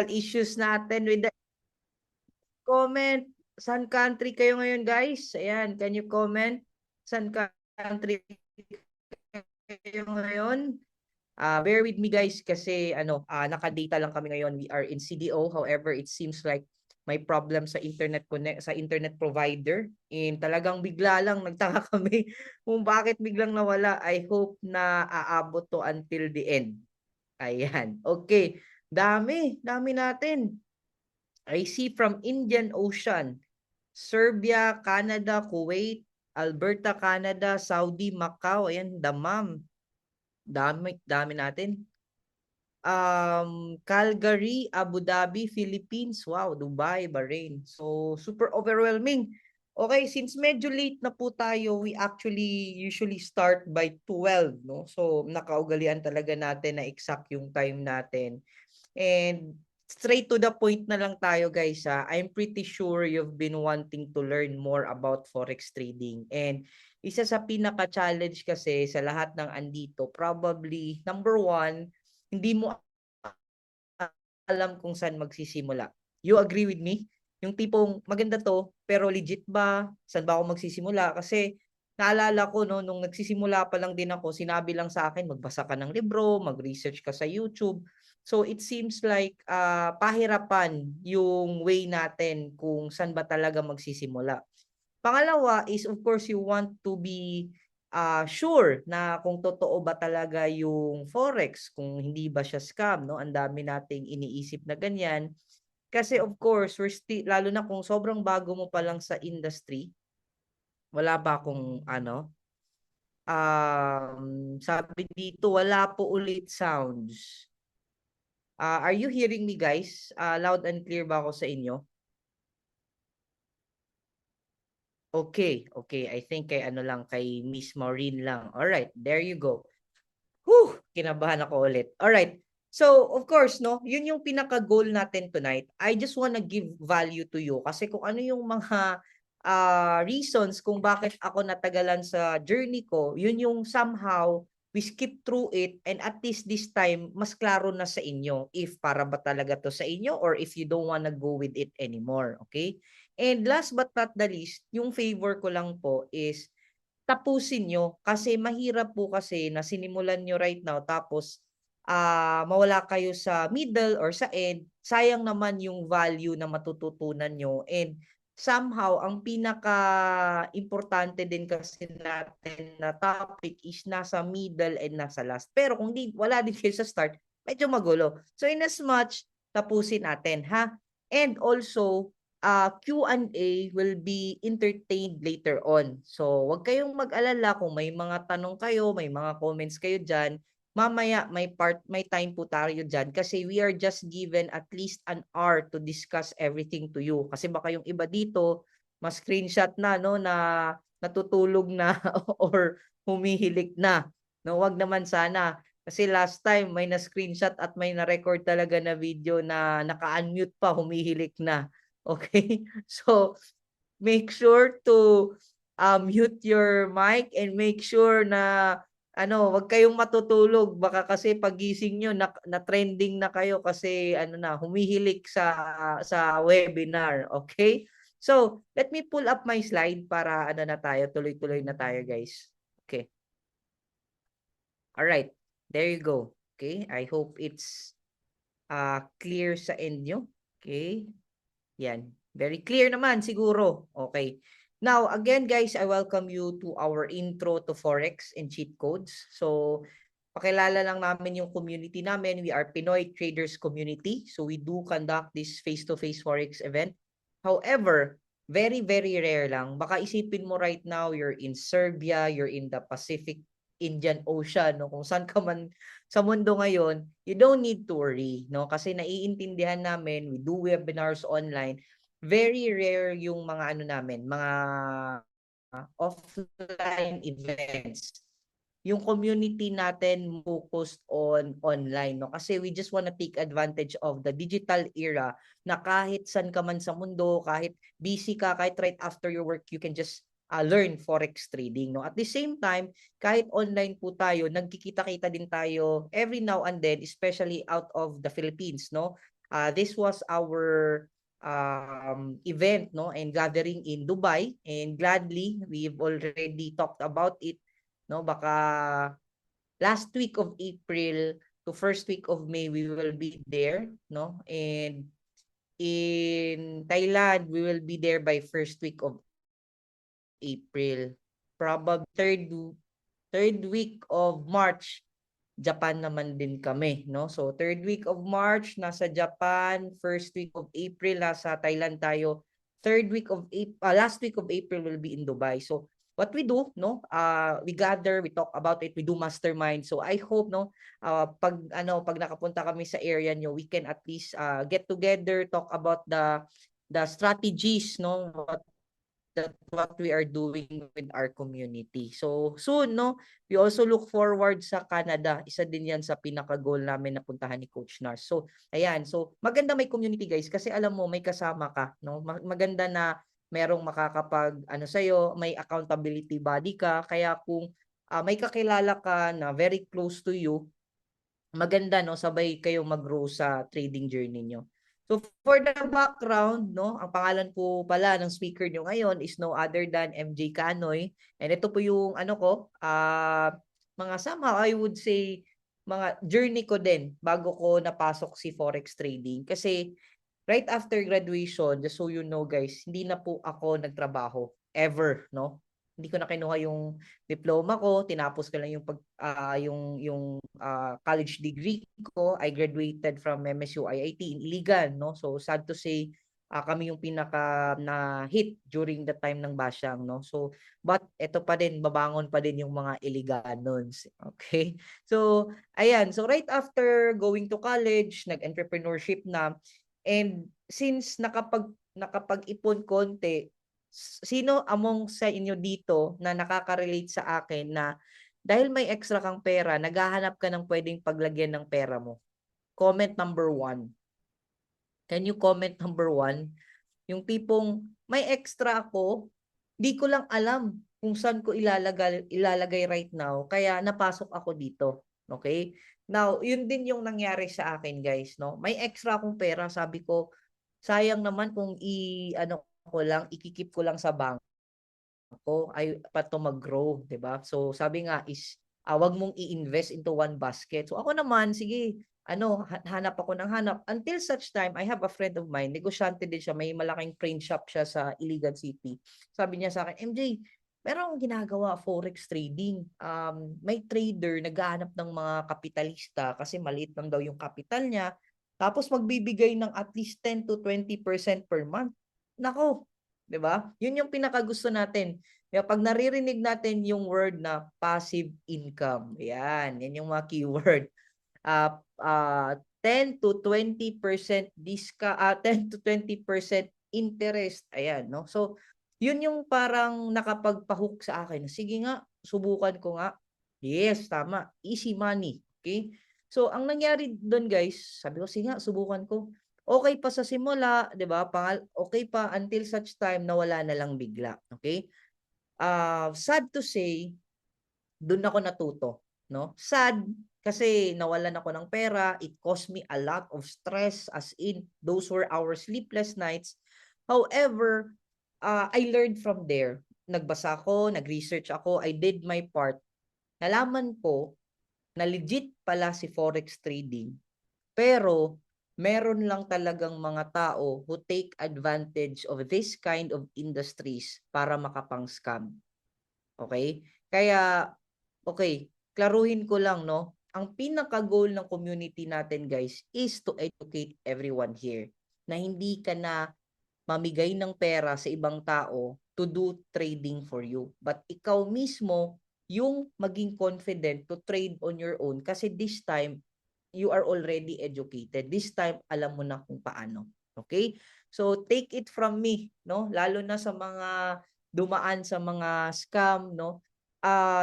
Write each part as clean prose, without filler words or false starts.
issues natin with the comment. San country kayo ngayon, guys? Ayan, can you comment? San country kayo ngayon? Bear with me guys kasi naka-data lang kami ngayon. We are in CDO. However, it seems like may problem sa internet connect sa internet provider. And talagang bigla lang nagtaka kami kung bakit biglang nawala. I hope na aabot to until the end. Ayan. Okay. Dami natin. I see from Indian Ocean, Serbia, Canada, Kuwait, Alberta, Canada, Saudi, Macau. Ayan, Damam. Dami natin. Calgary, Abu Dhabi, Philippines, wow, Dubai, Bahrain. So, super overwhelming. Okay, since medyo late na po tayo, we actually usually start by 12, no? So, nakaugalian talaga natin na exact yung time natin. And straight to the point na lang tayo, guys, ha? I'm pretty sure you've been wanting to learn more about forex trading. And isa sa pinaka-challenge kasi sa lahat ng andito, probably number one, hindi mo alam kung saan magsisimula. You agree with me? Yung tipong maganda to, pero legit ba? Saan ba ako magsisimula? Kasi naalala ko no, nung nagsisimula pa lang din ako, sinabi lang sa akin magbasa ka ng libro, mag-research ka sa YouTube. So it seems like pahirapan yung way natin kung saan ba talaga magsisimula. Pangalawa is of course you want to be sure na kung totoo ba talaga yung forex, kung hindi ba siya scam, no? Ang dami nating iniisip na ganyan. Kasi of course, lalo na kung sobrang bago mo pa lang sa industry, wala pa akong sabi dito, wala po ulit sounds. Are you hearing me guys? Loud and clear ba ako sa inyo? Okay, okay. I think kay kay Miss Maureen lang. All right, there you go. Whew, kinabahan ako ulit. All right. So, of course, no, yun yung pinaka-goal natin tonight. I just wanna give value to you kasi kung ano yung mga reasons kung bakit ako natagalan sa journey ko, yun yung somehow we skip through it and at least this time, mas klaro na sa inyo if para ba talaga to sa inyo or if you don't wanna go with it anymore. Okay? And last but not the least, yung favor ko lang po is tapusin nyo kasi mahirap po kasi na sinimulan nyo right now tapos mawala kayo sa middle or sa end, sayang naman yung value na matututunan nyo and somehow ang pinaka-importante din kasi natin na topic is nasa middle and nasa last. Pero kung wala din kayo sa start, medyo magulo. So in as much, tapusin natin ha. And also, Q&A will be entertained later on. So, wag kayong mag-alala kung may mga tanong kayo, may mga comments kayo dyan. Mamaya, may time po tayo dyan kasi we are just given at least an hour to discuss everything to you. Kasi baka yung iba dito, mas screenshot na, no, na natutulog na or humihilik na. No, wag naman sana. Kasi last time, may na-screenshot at may na-record talaga na video na naka-unmute pa, humihilik na. Okay? So, make sure to mute your mic and make sure na wag kayong matutulog. Baka kasi pagising nyo, na trending na kayo kasi humihilik sa webinar. Okay? So, let me pull up my slide para na tayo, tuloy-tuloy na tayo, guys. Okay. All right. There you go. Okay? I hope it's clear sa end nyo. Okay? Yan. Very clear naman siguro. Okay. Now, again guys, I welcome you to our intro to Forex and cheat codes. So, pakilala lang namin yung community namin. We are Pinoy Traders Community. So, we do conduct this face-to-face Forex event. However, very, very rare lang. Baka isipin mo right now, you're in Serbia, you're in the Pacific Indian Ocean, no? Kung saan ka man sa mundo ngayon, you don't need to worry, no? Kasi naiintindihan namin, we do webinars online. Very rare yung mga namin, mga offline events. Yung community natin focused on online, no? Kasi we just want to take advantage of the digital era na kahit saan ka man sa mundo, kahit busy ka, kahit right after your work, you can just learn forex trading, no? At the same time, kahit online po tayo, nagkikita-kita din tayo every now and then, especially out of the Philippines, no? This was our event, no, and gathering in Dubai, and gladly we've already talked about it, no, baka last week of April to first week of May we will be there, no, and in Thailand we will be there by first week of April. Probably third week of March, Japan naman din kami, no? So third week of March nasa Japan, first week of April nasa Thailand tayo. Third week of April, last week of April will be in Dubai. So what we do, no? We gather, we talk about it, we do mastermind. So I hope, no, pag nakapunta kami sa area nyo, we can at least get together, talk about the strategies, no, what we are doing with our community. So soon, no, we also look forward sa Canada. Isa din yan sa pinaka-goal namin na puntahan ni Coach Nars. So ayan, so maganda may community guys kasi alam mo may kasama ka, no? Maganda na merong makakapag ano sa may accountability body ka. Kaya kung may kakilala ka na very close to you, maganda, no, sabay kayong mag-grow sa trading journey nyo. So for the background, no, ang pangalan po pala ng speaker nyo ngayon is no other than MJ Canoy. And ito po yung ano ko, mga somehow I would say mga journey ko din bago ko napasok si Forex trading. Kasi right after graduation, just so you know guys, hindi na po ako nagtrabaho ever, no? Hindi ko na kinuha yung diploma ko, tinapos ko lang yung college degree ko. I graduated from MSU IIT in Iligan, no? So sad to say, kami yung pinaka na hit during the time ng Basyang, no? So but eto pa din, babangon pa din yung mga Iliganons. Okay? So ayan, so right after going to college, nag-entrepreneurship na, and since nakapag-ipon konti, sino among sa inyo dito na nakaka-relate sa akin na dahil may extra kang pera, naghahanap ka ng pwedeng paglagyan ng pera mo? Comment number 1. Can you comment number 1? Yung tipong may extra ako, di ko lang alam kung saan ko ilalagay right now, kaya napasok ako dito. Okay? Now, yun din yung nangyari sa akin guys, no? May extra akong pera, sabi ko, sayang naman kung ikikip ko lang sa bank ko ay pa to mag-grow, 'di ba? So sabi nga is wag mong i-invest into one basket. So ako naman, sige, hanap ako ng hanap until such time I have a friend of mine, negosyante din siya, may malaking print shop siya sa Iligan City. Sabi niya sa akin, MJ, meron akong ginagawa forex trading. May trader naghahanap ng mga kapitalista kasi maliit lang daw yung capital niya. Tapos magbibigay ng at least 10 to 20% per month. Nako, 'di ba? Yun yung pinakagusto natin. Kaya pag naririnig natin yung word na passive income, yan yung mga keyword. 10 to 20% 10 to 20% interest. Ayan, no? So, yun yung parang nakapagpahook sa akin. Sige nga, subukan ko nga. Yes, tama. Easy money. Okay? So, ang nangyari doon guys, sabi ko, sige nga, subukan ko. Okay pa sa simula, 'di ba? Okay pa until such time na wala na lang bigla. Okay? Sad to say, doon ako natuto, no? Sad kasi nawalan ako ng pera, it cost me a lot of stress, as in those were our sleepless nights. However, I learned from there. Nagbasa ako, nag-research ako, I did my part. Nalaman ko na legit pala si forex trading. Pero meron lang talagang mga tao who take advantage of this kind of industries para makapang-scam. Okay? Kaya, okay, klaruhin ko lang, no? Ang pinaka-goal ng community natin, guys, is to educate everyone here na hindi ka na mamigay ng pera sa ibang tao to do trading for you. But ikaw mismo, yung maging confident to trade on your own kasi this time, you are already educated. This time, alam mo na kung paano. Okay? So, take it from me, no? Lalo na sa mga dumaan sa mga scam, no?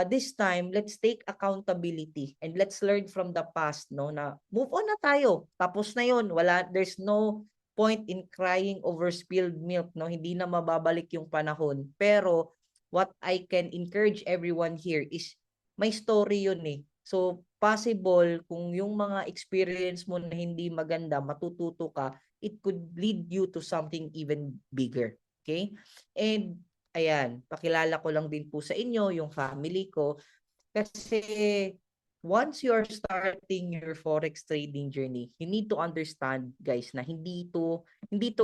This time, let's take accountability and let's learn from the past, no? Na move on na tayo. Tapos na yun. There's no point in crying over spilled milk, no? Hindi na mababalik yung panahon. Pero, what I can encourage everyone here is may story yun eh. So, possible kung yung mga experience mo na hindi maganda, matututo ka, it could lead you to something even bigger. Okay? And, ayan, pakilala ko lang din po sa inyo yung family ko. Kasi, once you are starting your forex trading journey, you need to understand, guys, na hindi to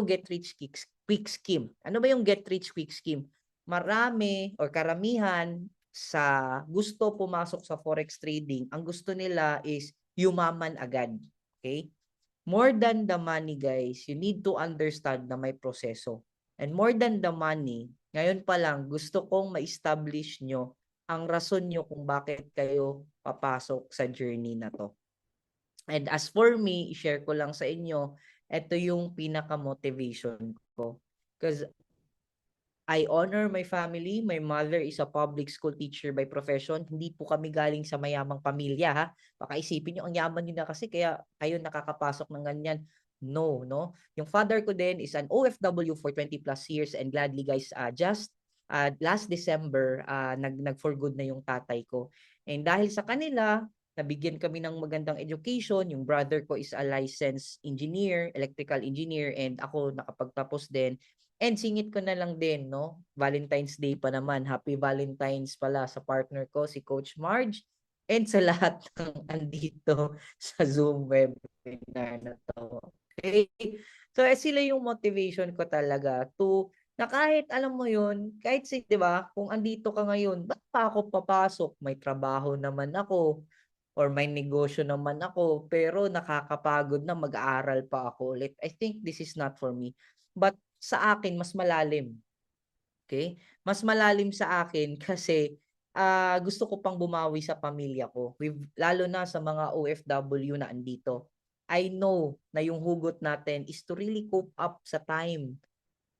get rich quick scheme. Ano ba yung get rich quick scheme? Marami or karamihan sa gusto pumasok sa forex trading, ang gusto nila is yumaman agad. Okay? More than the money, guys, you need to understand na may proseso. And more than the money, ngayon pa lang, gusto kong ma-establish nyo ang rason nyo kung bakit kayo papasok sa journey na to. And as for me, i-share ko lang sa inyo, ito yung pinaka-motivation ko. Because I honor my family. My mother is a public school teacher by profession. Hindi po kami galing sa mayamang pamilya, ha. Baka isipin nyo, ang yaman nyo na kasi kaya kayo nakakapasok ng ganyan. No, no. Yung father ko din is an OFW for 20 plus years and gladly guys, just last December, nag-for good na yung tatay ko. And dahil sa kanila, nabigyan kami ng magandang education. Yung brother ko is a licensed engineer, electrical engineer, and ako nakapagtapos din. And singit ko na lang din, no? Valentine's Day pa naman. Happy Valentine's pala sa partner ko, si Coach Marge. And sa lahat ng andito sa Zoom webinar na to. Okay? So, sila yung motivation ko talaga to, na kahit alam mo yun, kahit 'di ba, kung andito ka ngayon, ba't pa ako papasok? May trabaho naman ako or may negosyo naman ako, pero nakakapagod na mag-aaral pa ako ulit. I think this is not for me. But sa akin, mas malalim. Okay? Mas malalim sa akin kasi gusto ko pang bumawi sa pamilya ko. Lalo na sa mga OFW na andito. I know na yung hugot natin is to really cope up sa time.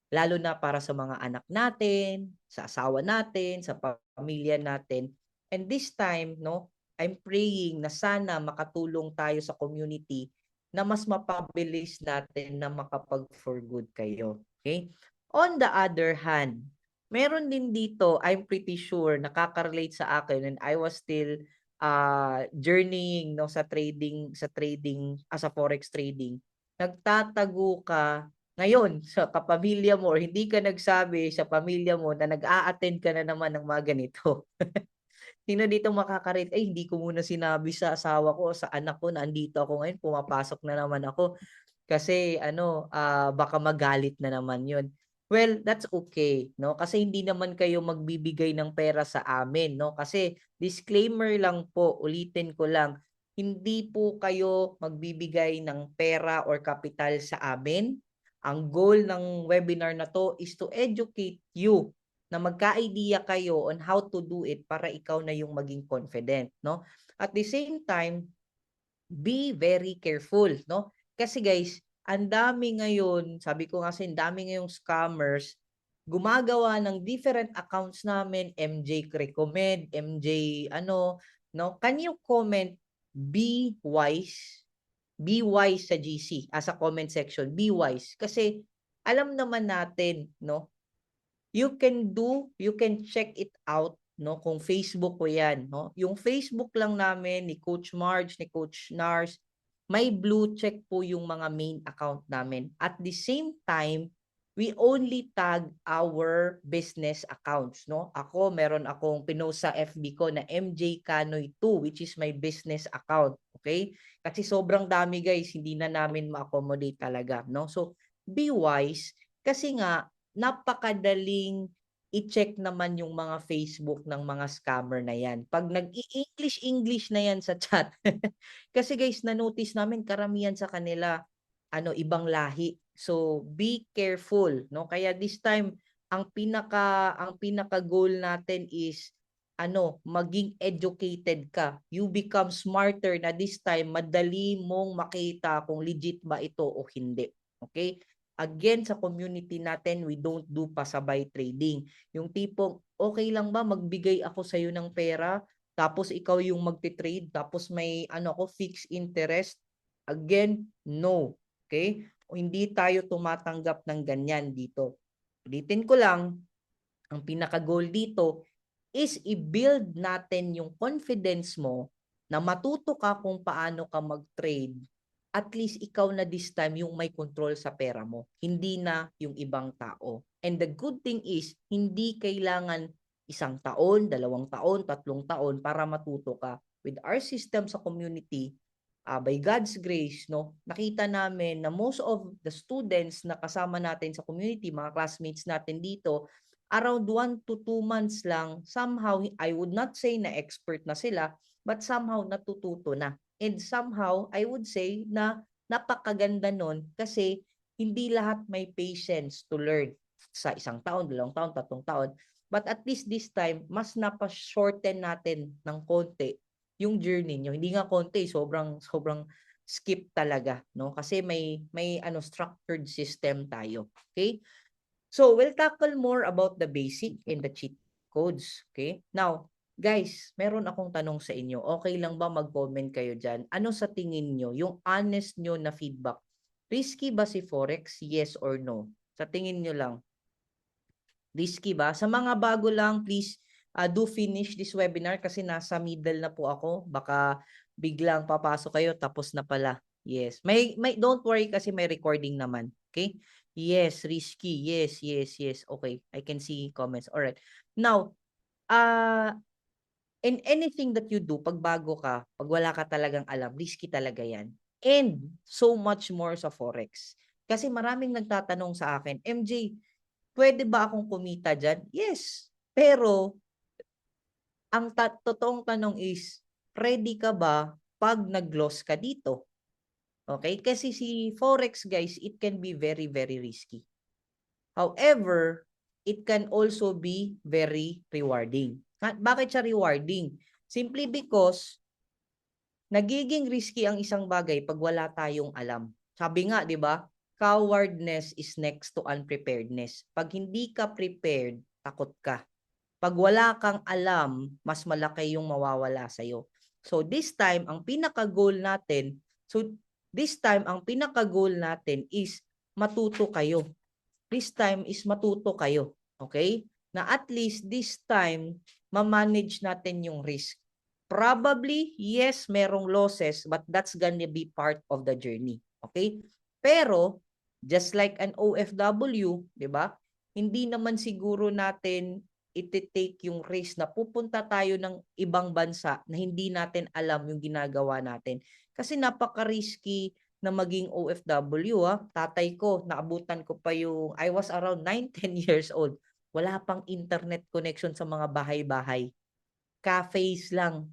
Lalo na para sa mga anak natin, sa asawa natin, sa pamilya natin. And this time, no, I'm praying na sana makatulong tayo sa community na mas mapabilis natin na makapag-for good kayo. Okay? On the other hand, meron din dito, I'm pretty sure, nakaka-relate sa akin and I was still journeying no sa trading as a forex trading. Nagtatago ka ngayon sa kapamilya mo or hindi ka nagsabi sa pamilya mo na nag-a-attend ka na naman ng mga ganito. Sino dito makaka-relate, "Ay, hindi ko muna sinabi sa asawa ko o sa anak ko na andito ako ngayon, pumapasok na naman ako." Kasi ano, baka magalit na naman 'yun. Well, that's okay, no? Kasi hindi naman kayo magbibigay ng pera sa amin, no? Kasi disclaimer lang po, ulitin ko lang, hindi po kayo magbibigay ng pera or kapital sa amin. Ang goal ng webinar na to is to educate you na magka-idea kayo on how to do it para ikaw na yung maging confident, no? At the same time, be very careful, no? Kasi guys, ang dami ngayon, sabi ko kasi, ang dami ngayong scammers, gumagawa ng different accounts namin, MJ recommend, MJ ano, no? Can you comment, be wise? Be wise sa GC, as a comment section, be wise. Kasi alam naman natin, no? You can check it out, no, kung Facebook ko yan, no. Yung Facebook lang namin ni Coach Marge, ni Coach Nars, may blue check po yung mga main account namin. At the same time, we only tag our business accounts, no. Ako, meron akong pinost sa FB ko na MJ Canoy 2, which is my business account, okay? Kasi sobrang dami guys, hindi na namin ma-accommodate talaga, no. So, be wise kasi nga napakadaling i-check naman yung mga Facebook ng mga scammer na yan. Pag nag-i-English na yan sa chat. Kasi guys, na-notice namin karamihan sa kanila ibang lahi. So be careful, no? Kaya this time ang pinaka goal natin is maging educated ka. You become smarter na this time madali mong makita kung legit ba ito o hindi. Okay? Again, sa community natin, we don't do pasabay trading. Yung tipong, okay lang ba magbigay ako sa iyo ng pera, tapos ikaw yung magte-trade, tapos may ako fixed interest? Again, no. Okay? O hindi tayo tumatanggap ng ganyan dito. Ulitin ko lang, ang pinaka-goal dito is i-build natin yung confidence mo na matuto ka kung paano ka mag-trade, at least ikaw na this time yung may control sa pera mo, hindi na yung ibang tao. And the good thing is, hindi kailangan 1 taon, 2 taon, 3 taon para matuto ka. With our system sa community, by God's grace, no, nakita namin na most of the students na kasama natin sa community, mga classmates natin dito, around 1 to 2 months lang, somehow, I would not say na expert na sila, but somehow natututo na. And somehow, I would say na napakaganda nun kasi hindi lahat may patience to learn sa 1 taon, 2 taon, 3 taon. But at least this time, mas napashorten natin ng konti yung journey nyo. Hindi nga konti, sobrang skip talaga, no? Kasi may structured system tayo. Okay? So, we'll tackle more about the basic and the cheat codes. Okay? Now, guys, meron akong tanong sa inyo. Okay lang ba mag-comment kayo dyan? Ano sa tingin nyo? Yung honest nyo na feedback. Risky ba si Forex? Yes or no? Sa tingin nyo lang. Risky ba? Sa mga bago lang, please do finish this webinar kasi nasa middle na po ako. Baka biglang papasok kayo tapos na pala. Yes. Don't worry kasi may recording naman. Okay? Yes, risky. Yes, yes, yes. Okay. I can see comments. All right. Now, in anything that you do, pag bago ka, pag wala ka talagang alam, risky talaga yan. And so much more sa Forex. Kasi maraming nagtatanong sa akin, MJ, pwede ba akong kumita dyan? Yes. Pero, ang totoong tanong is, ready ka ba pag nag-loss ka dito? Okay? Kasi si Forex, guys, it can be very, very risky. However, it can also be very rewarding. Bakit siya rewarding? Simply because, nagiging risky ang isang bagay pag wala tayong alam. Sabi nga, di ba? Cowardness is next to unpreparedness. Pag hindi ka prepared, takot ka. Pag wala kang alam, mas malaki yung mawawala sa'yo. So this time, ang pinaka-goal natin is matuto kayo. This time is matuto kayo. Okay? Na at least this time, ma-manage natin yung risk. Probably, yes, merong losses, but that's gonna be part of the journey. Okay? Pero, just like an OFW, di ba? Hindi naman siguro natin iti-take yung risk na pupunta tayo ng ibang bansa na hindi natin alam yung ginagawa natin. Kasi napaka-risky na maging OFW. Tatay ko, naabutan ko pa yung, I was around 9-10 years old. Wala pang internet connection sa mga bahay-bahay. Cafes lang.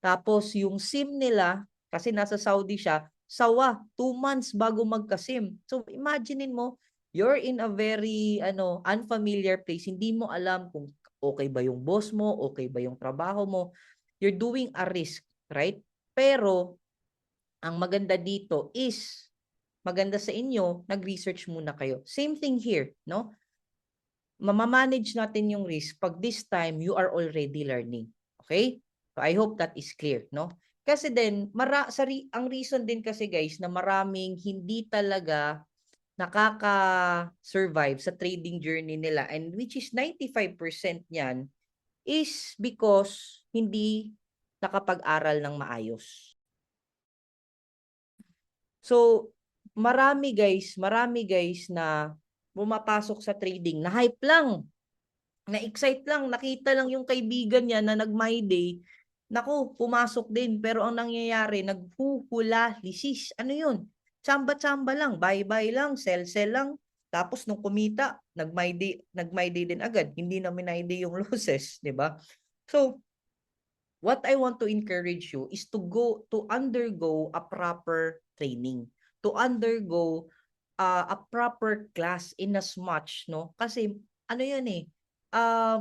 Tapos yung SIM nila, kasi nasa Saudi siya, 2 months bago magka-SIM. So imaginein mo, you're in a very unfamiliar place. Hindi mo alam kung okay ba yung boss mo, okay ba yung trabaho mo. You're doing a risk, right? Pero ang maganda dito is maganda sa inyo, nag-research muna kayo. Same thing here, no? Mamamanage natin yung risk pag this time you are already learning. Okay? So I hope that is clear, no? Kasi din, ang reason din kasi guys na maraming hindi talaga nakaka-survive sa trading journey nila, and which is 95% niyan is because hindi nakapag-aral ng maayos. So, marami guys na pumapasok sa trading, na hype lang, na-excite lang, nakita lang yung kaibigan niya na nag-my day, naku, pumasok din. Pero ang nangyayari, naghuhula, lisis. Ano yun? Tsamba-tsamba lang, buy-buy lang, sell-sell lang. Tapos nung kumita, nag-my day din agad. Hindi na minay day yung losses, di ba? So, what I want to encourage you is to undergo a proper training, to undergo a proper class in as much, no? Kasi ano 'yan eh,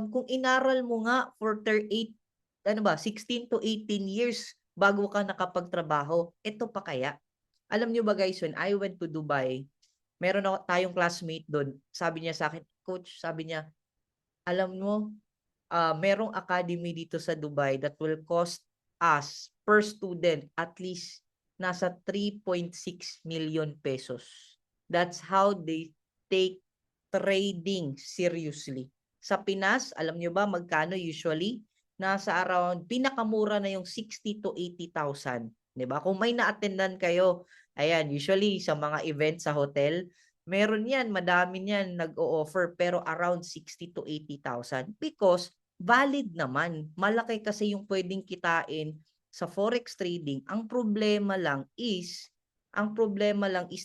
kung inaral mo nga for 16 to 18 years bago ka nakapagtrabaho, ito pa kaya? Alam niyo ba guys, when I went to Dubai, meron tayong classmate doon. Sabi niya sa akin, coach, sabi niya, alam mo, merong academy dito sa Dubai that will cost us per student at least nasa 3.6 million pesos. That's how they take trading seriously. Sa Pinas, alam nyo ba magkano usually? nasa around, pinakamura na yung 60 to 80,000. 'Di ba? Kung may na-attendan kayo, ayan, usually sa mga event sa hotel, meron yan, madami yan nag-o-offer, pero around 60 to 80,000 because valid naman. Malaki kasi yung pwedeng kitain sa forex trading. Ang problema lang is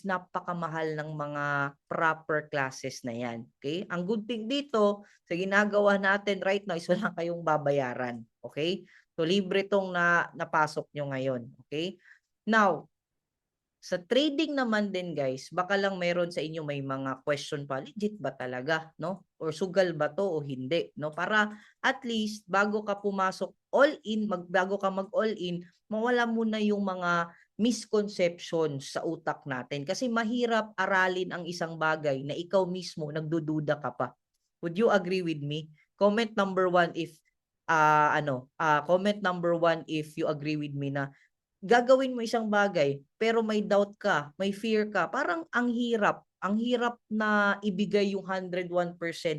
napakamahal ng mga proper classes na yan. Okay? Ang good thing dito, sa ginagawa natin right now is wala kayong babayaran. Okay? So, libre tong napasok nyo ngayon. Okay? Now, sa trading naman din guys, baka lang meron sa inyo may mga question pa, legit ba talaga, no? Or sugal ba to o hindi, no? Para at least bago ka pumasok all in, bago ka mag all in, mawala muna yung mga misconceptions sa utak natin kasi mahirap aralin ang isang bagay na ikaw mismo nagdududa ka pa. Would you agree with me? Comment number 1 if comment number 1 if you agree with me na gagawin mo isang bagay pero may doubt ka, may fear ka, parang ang hirap na ibigay yung 101%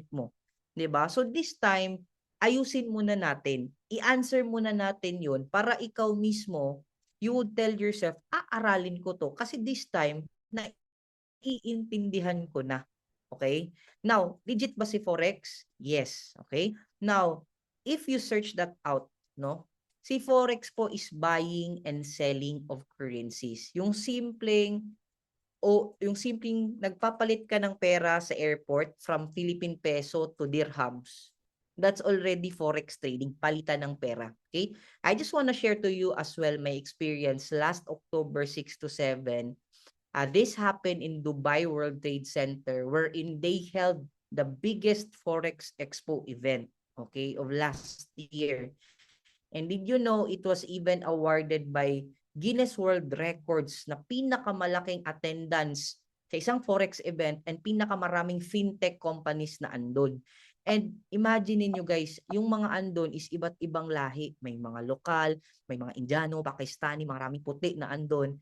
mo, 'di ba? So this time, ayusin muna natin. I-answer muna natin 'yun para ikaw mismo you would tell yourself, aralin ko 'to kasi this time na iintindihan ko na. Okay? Now, legit ba si Forex? Yes. Okay? Now, if you search that out, no? Si Forex po is buying and selling of currencies. Yung simpleng nagpapalit ka ng pera sa airport from Philippine peso to dirhams. That's already Forex trading, palitan ng pera. Okay? I just want to share to you as well my experience last October 6 to 7. This happened in Dubai World Trade Center wherein they held the biggest Forex Expo event, okay, of last year. And did you know it was even awarded by Guinness World Records na pinakamalaking attendance sa isang Forex event and pinakamaraming fintech companies na andun. And imagine niyo guys, yung mga andun is iba't ibang lahi. May mga lokal, may mga Indiano, Pakistani, maraming puti na andun.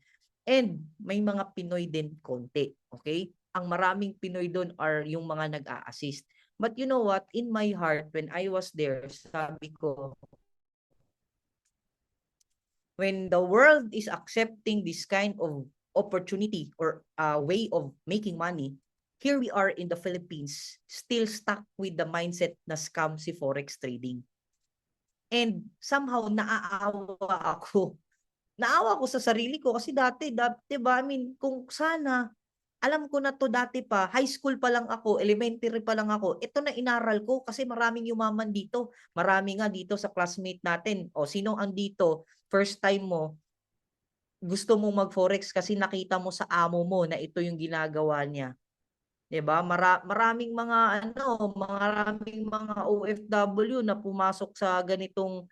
And may mga Pinoy din konti. Okay? Ang maraming Pinoy doon are yung mga nag-a-assist. But you know what? In my heart, when I was there, sabi ko, when the world is accepting this kind of opportunity or way of making money, here we are in the Philippines, still stuck with the mindset na scam si Forex trading. And somehow, naaawa ako. Naawa ko sa sarili ko kasi dati, diba, I mean, kung sana, alam ko na to dati pa, high school pa lang ako, elementary pa lang ako, ito na inaral ko kasi maraming yumaman dito. Marami nga dito sa classmate natin. O, sino ang dito? First time mo, gusto mong mag-forex kasi nakita mo sa amo mo na ito yung ginagawa niya. 'Di ba? Maraming mga OFW na pumasok sa ganitong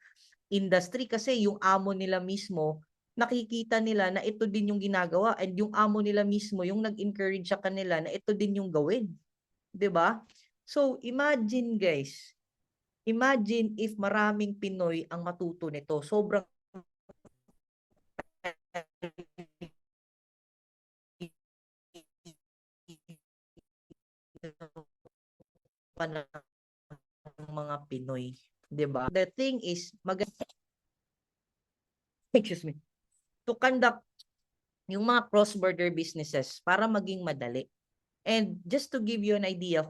industry kasi yung amo nila mismo nakikita nila na ito din yung ginagawa and yung amo nila mismo yung nag-encourage sa kanila na ito din yung gawin. 'Di ba? So imagine guys, imagine if maraming Pinoy ang matuto nito. Sobrang pa ng mga Pinoy, 'di ba? The thing is, excuse me, to conduct yung mga cross-border businesses para maging madali. And just to give you an idea,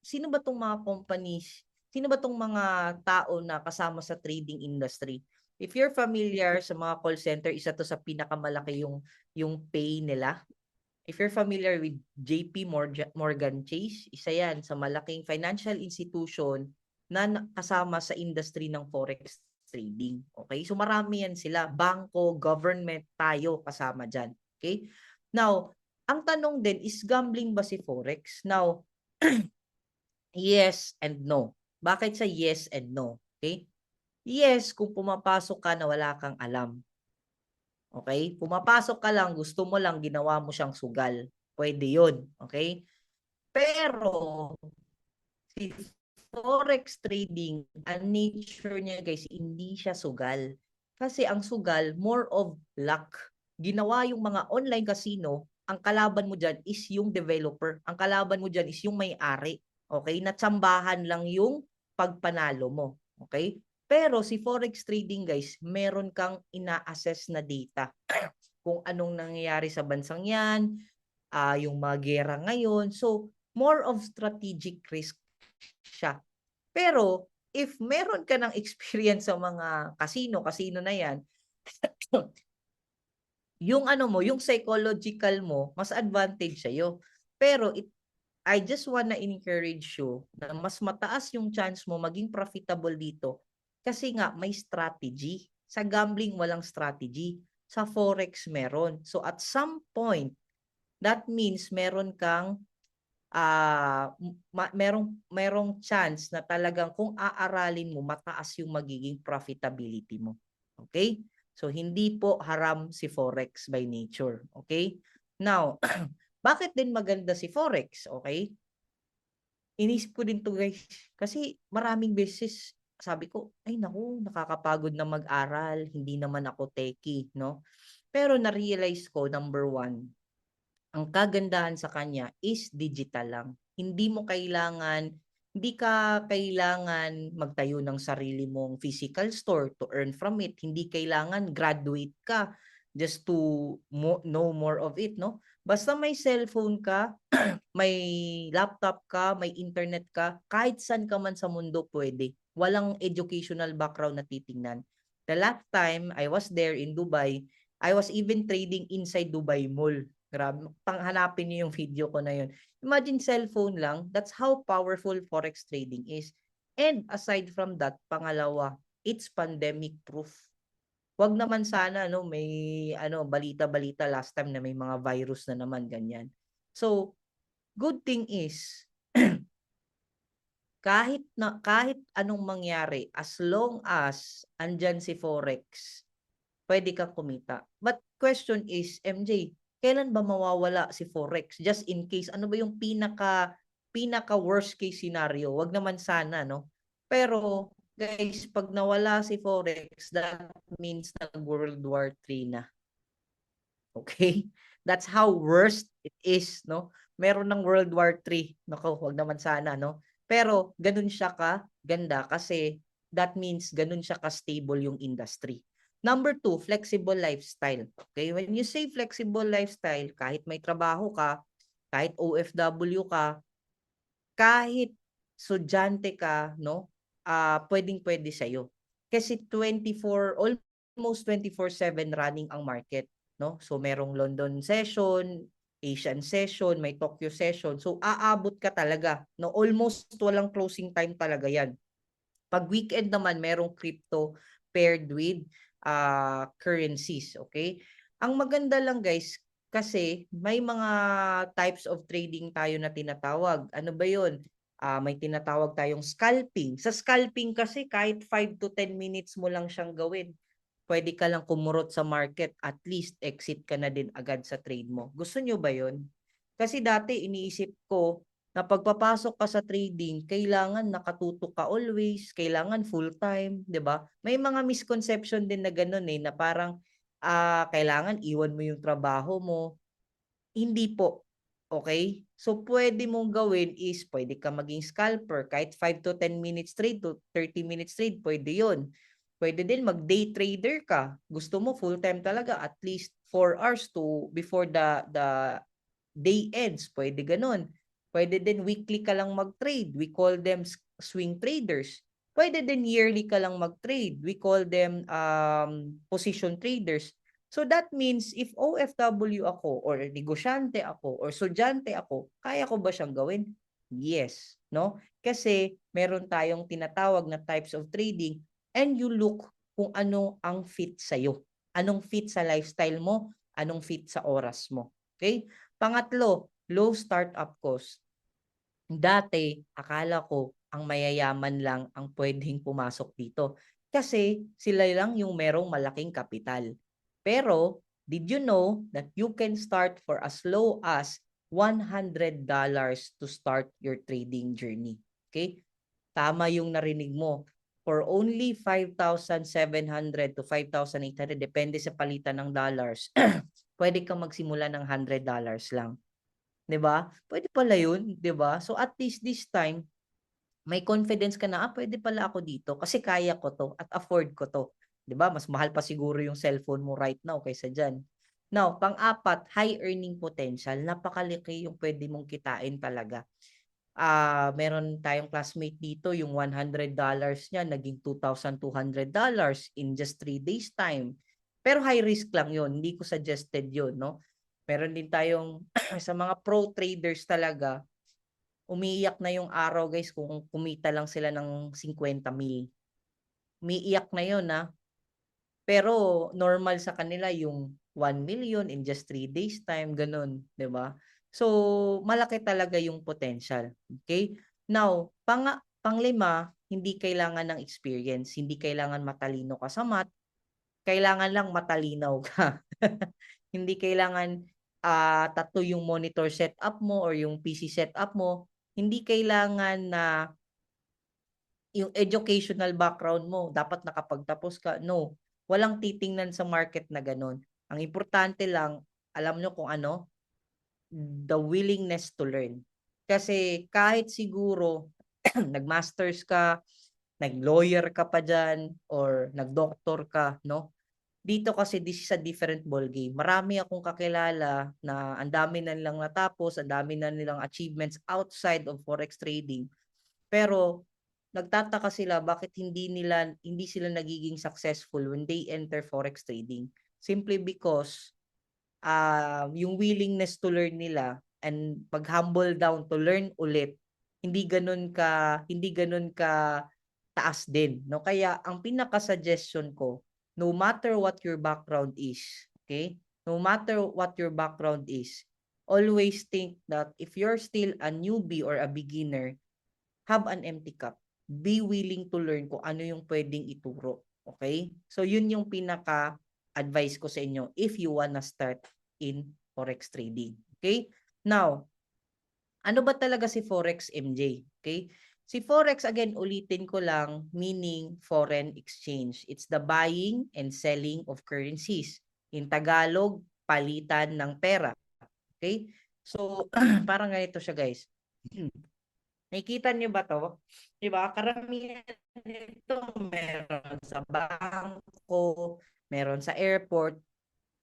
sino ba tong mga companies, sino ba tong mga tao na kasama sa trading industry? If you're familiar sa mga call center, isa to sa pinakamalaki yung pay nila. If you're familiar with JP Morgan Chase, isa yan sa malaking financial institution na kasama sa industry ng forex trading. Okay? So marami yan sila. Bangko, government, tayo kasama dyan. Okay? Now, ang tanong din is gambling ba si forex? Now, yes and no. Bakit sa yes and no? Okay? Yes, kung pumapasok ka na wala kang alam. Okay? Pumapasok ka lang, gusto mo lang, ginawa mo siyang sugal. Pwede yun. Okay? Pero, si forex trading, ang nature niya guys, hindi siya sugal. Kasi ang sugal, more of luck. Ginawa yung mga online casino, ang kalaban mo dyan is yung developer. Ang kalaban mo dyan is yung may-ari. Okay? Natsambahan lang yung pagpanalo mo. Okay? Pero si forex trading guys, meron kang ina-assess na data kung anong nangyayari sa bansang yan, yung mga gera ngayon. So, more of strategic risk siya. Pero, if meron ka ng experience sa mga casino na yan, yung ano mo, yung psychological mo, mas advantage sa'yo. Pero, I just wanna encourage you na mas mataas yung chance mo maging profitable dito kasi nga may strategy. Sa gambling, walang strategy. Sa forex, meron. So, at some point, that means meron kang merong chance na talagang kung aaralin mo, mataas yung magiging profitability mo. Okay? So, hindi po haram si Forex by nature. Okay? Now, bakit din maganda si Forex? Okay? Inisip ko din to guys. Kasi maraming beses, sabi ko, ay naku, nakakapagod na mag-aral. Hindi naman ako techie, no? Pero na-realize ko, number one, ang kagandahan sa kanya is digital lang. Hindi ka kailangan magtayo ng sarili mong physical store to earn from it. Hindi kailangan graduate ka just to know more of it, no? Basta may cellphone ka, may laptop ka, may internet ka, kahit saan ka man sa mundo pwede. Walang educational background na titingnan. The last time I was there in Dubai, I was even trading inside Dubai Mall. Grabe, panghanapin niyo yung video ko na yun. Imagine cellphone lang, that's how powerful forex trading is. And aside from that, pangalawa, it's pandemic proof. Wag naman sana may balita-balita last time na may mga virus na naman ganyan. So, good thing is kahit anong mangyari as long as andyan si forex, pwede kang kumita. But question is, MJ, kailan ba mawawala si forex? Just in case, ano ba yung pinaka worst case scenario? Wag naman sana, no? Pero guys, pag nawala si forex, that means nag-World War III na. Okay? That's how worst it is, no? Meron ng World War III. Nako, wag naman sana, no? Pero ganun siya ka ganda kasi that means ganun siya ka-stable yung industry. Number two, flexible lifestyle. Okay? When you say flexible lifestyle, kahit may trabaho ka, kahit OFW ka, kahit estudyante ka, no? Pwedeng-pwede sa'yo. Kasi almost 24/7 running ang market, no? So merong London session, Asian session, may Tokyo session. So aabot ka talaga, no? Almost walang closing time talaga 'yan. Pag weekend naman merong crypto paired with currencies, okay? Ang maganda lang guys, kasi may mga types of trading tayo na tinatawag. Ano ba 'yon? May tinatawag tayong scalping. Sa scalping kasi kahit 5 to 10 minutes mo lang siyang gawin. Pwede ka lang kumurot sa market, at least exit ka na din agad sa trade mo. Gusto nyo ba 'yon? Kasi dati iniisip ko na pagpapasok ka sa trading, kailangan nakatutok ka always, kailangan full-time, 'di ba? May mga misconception din na gano'n na parang kailangan iwan mo yung trabaho mo. Hindi po. Okay? So, pwede mong gawin is, pwede ka maging scalper. Kahit 5 to 10 minutes trade to 30 minutes trade, pwede yun. Pwede din mag-day trader ka. Gusto mo full-time talaga, at least 4 hours to before the day ends. Pwede ganun. Pwede din weekly ka lang mag-trade. We call them swing traders. Pwede din yearly ka lang mag-trade. We call them position traders. So that means if OFW ako or negosyante ako or estudyante ako, kaya ko ba siyang gawin? Yes, no? Kasi meron tayong tinatawag na types of trading and you look kung ano ang fit sa iyo. Anong fit sa lifestyle mo, anong fit sa oras mo. Okay? Pangatlo, low startup cost. Dati, akala ko ang mayayaman lang ang pwedeng pumasok dito kasi sila lang yung merong malaking kapital. Pero, did you know that you can start for as low as $100 to start your trading journey? Okay? Tama yung narinig mo. For only 5,700 to 5,800, depende sa palitan ng dollars, pwede kang magsimula ng $100 lang. 'Di ba? Pwede pala 'yun, 'di ba? So at least this time, may confidence ka na, pwede pala ako dito kasi kaya ko to at afford ko to. 'Di ba? Mas mahal pa siguro yung cellphone mo right now kaysa diyan. Now, pang-apat, high earning potential. Napakalaki yung pwede mong kitain talaga. Meron tayong classmate dito, yung $100 niya naging $2,200 in just 3 days time. Pero high risk lang 'yon, hindi ko suggested 'yon, no? Meron din tayong sa mga pro traders talaga, umiiyak na yung araw guys kung kumita lang sila ng 50,000. Umiiyak na 'yon, pero normal sa kanila yung 1 million in just 3 days time, ganun, 'di ba? So, malaki talaga yung potential. Okay? Now, panglima, hindi kailangan ng experience, hindi kailangan matalino ka sa math, kailangan lang matalinaw ka. Hindi kailangan tatlo yung monitor setup mo or yung PC setup mo. Hindi kailangan na yung educational background mo, dapat nakapagtapos ka. No, walang titingnan sa market na ganun. Ang importante lang, alam nyo kung ano, the willingness to learn. Kasi kahit siguro nag-masters ka, nag-lawyer ka pa dyan, or nag-doctor ka, no? Dito kasi this is a different ball game. Marami akong kakilala na ang dami na nilang natapos, ang dami na nilang achievements outside of forex trading. Pero nagtataka sila bakit hindi sila nagiging successful when they enter forex trading. Simply because yung willingness to learn nila and pag-humble down to learn ulit, hindi ganun ka taas din, no? Kaya ang pinaka-suggestion ko, no matter what your background is, okay? No matter what your background is, always think that if you're still a newbie or a beginner, have an empty cup. Be willing to learn kung ano yung pwedeng ituro. Okay? So, yun yung pinaka-advice ko sa inyo if you wanna start in forex trading. Okay? Now, ano ba talaga si forex, MJ? Okay? Si forex, again, ulitin ko lang, meaning foreign exchange. It's the buying and selling of currencies. In Tagalog, palitan ng pera. Okay? So, parang ganito siya, guys. Nakikita niyo ba to? 'Di ba? Karamihan nito meron sa bangko, meron sa airport.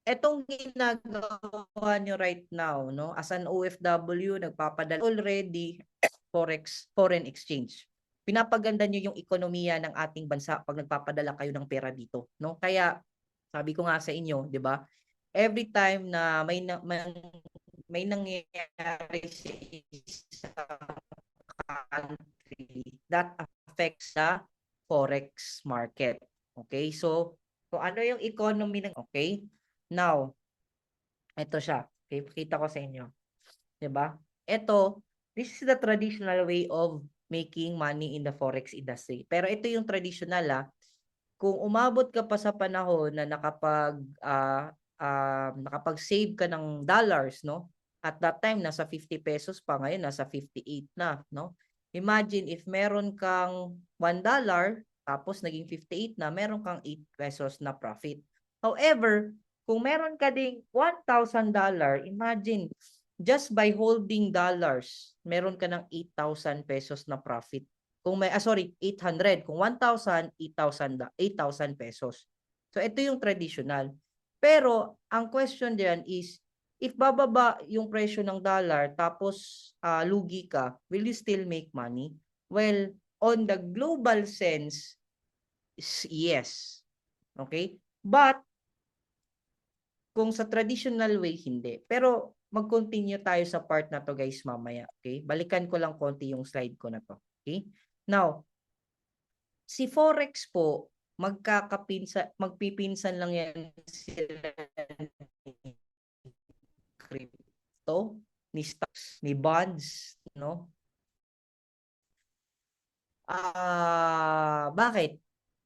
Etong ginagawa niyo right now, no? As an OFW, nagpapadala already foreign exchange. Pinapaganda niyo yung ekonomiya ng ating bansa pag nagpapadala kayo ng pera dito, no? Kaya sabi ko nga sa inyo, 'di ba? Every time na may nangyayari sa isang country, that affects the forex market. Okay? So, kung ano yung economy ng okay? Now, ito siya. Okay, pakita ko sa inyo. 'Di ba? Ito, this is the traditional way of making money in the forex industry. Pero ito yung traditional kung umabot ka pa sa panahon na nakapag-save ka ng dollars, no? At that time nasa 50 pesos pa, ngayon nasa 58 na, no? Imagine if meron kang $1 tapos naging 58 na, meron kang 8 pesos na profit. However, kung meron ka ding $1,000, imagine just by holding dollars, meron ka ng 8,000 pesos na profit. Kung may 800, kung 1,000, 8,000 pesos. So ito yung traditional. Pero ang question diyan is if bababa yung presyo ng dollar tapos lugi ka, will you still make money? Well, on the global sense, yes. Okay? But kung sa traditional way, hindi. Pero mag-continue tayo sa part na to guys mamaya. Okay? Balikan ko lang konti yung slide ko na to. Okay? Now, si Forex po, magpipinsan lang yan sila ni crypto, ni stocks, ni bonds, no? Bakit?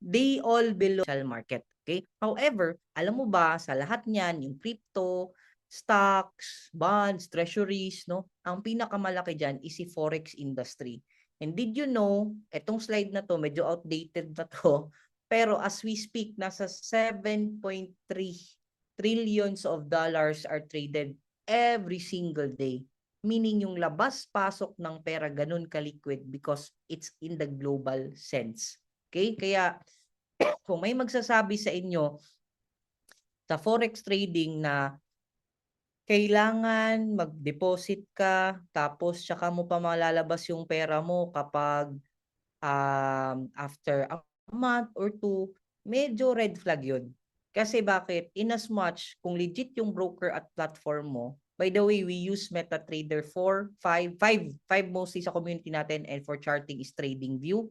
They all belong sa market. Okay? However, alam mo ba, sa lahat niyan, yung crypto, stocks, bonds, treasuries, no? Ang pinakamalaki dyan is si forex industry. And did you know, etong slide na to, medyo outdated na to, pero as we speak, nasa 7.3 trillions of dollars are traded every single day. meaning yung labas-pasok ng pera ganun ka-liquid because it's in the global sense. Okay? Kaya kung may magsasabi sa inyo sa forex trading na kailangan mag-deposit ka tapos tsaka mo pa malalabas yung pera mo kapag after a month or two, medyo red flag yun. Kasi bakit? In as much, kung legit yung broker at platform mo, by the way, we use MetaTrader 4, 5 mostly sa community natin, and for charting is TradingView.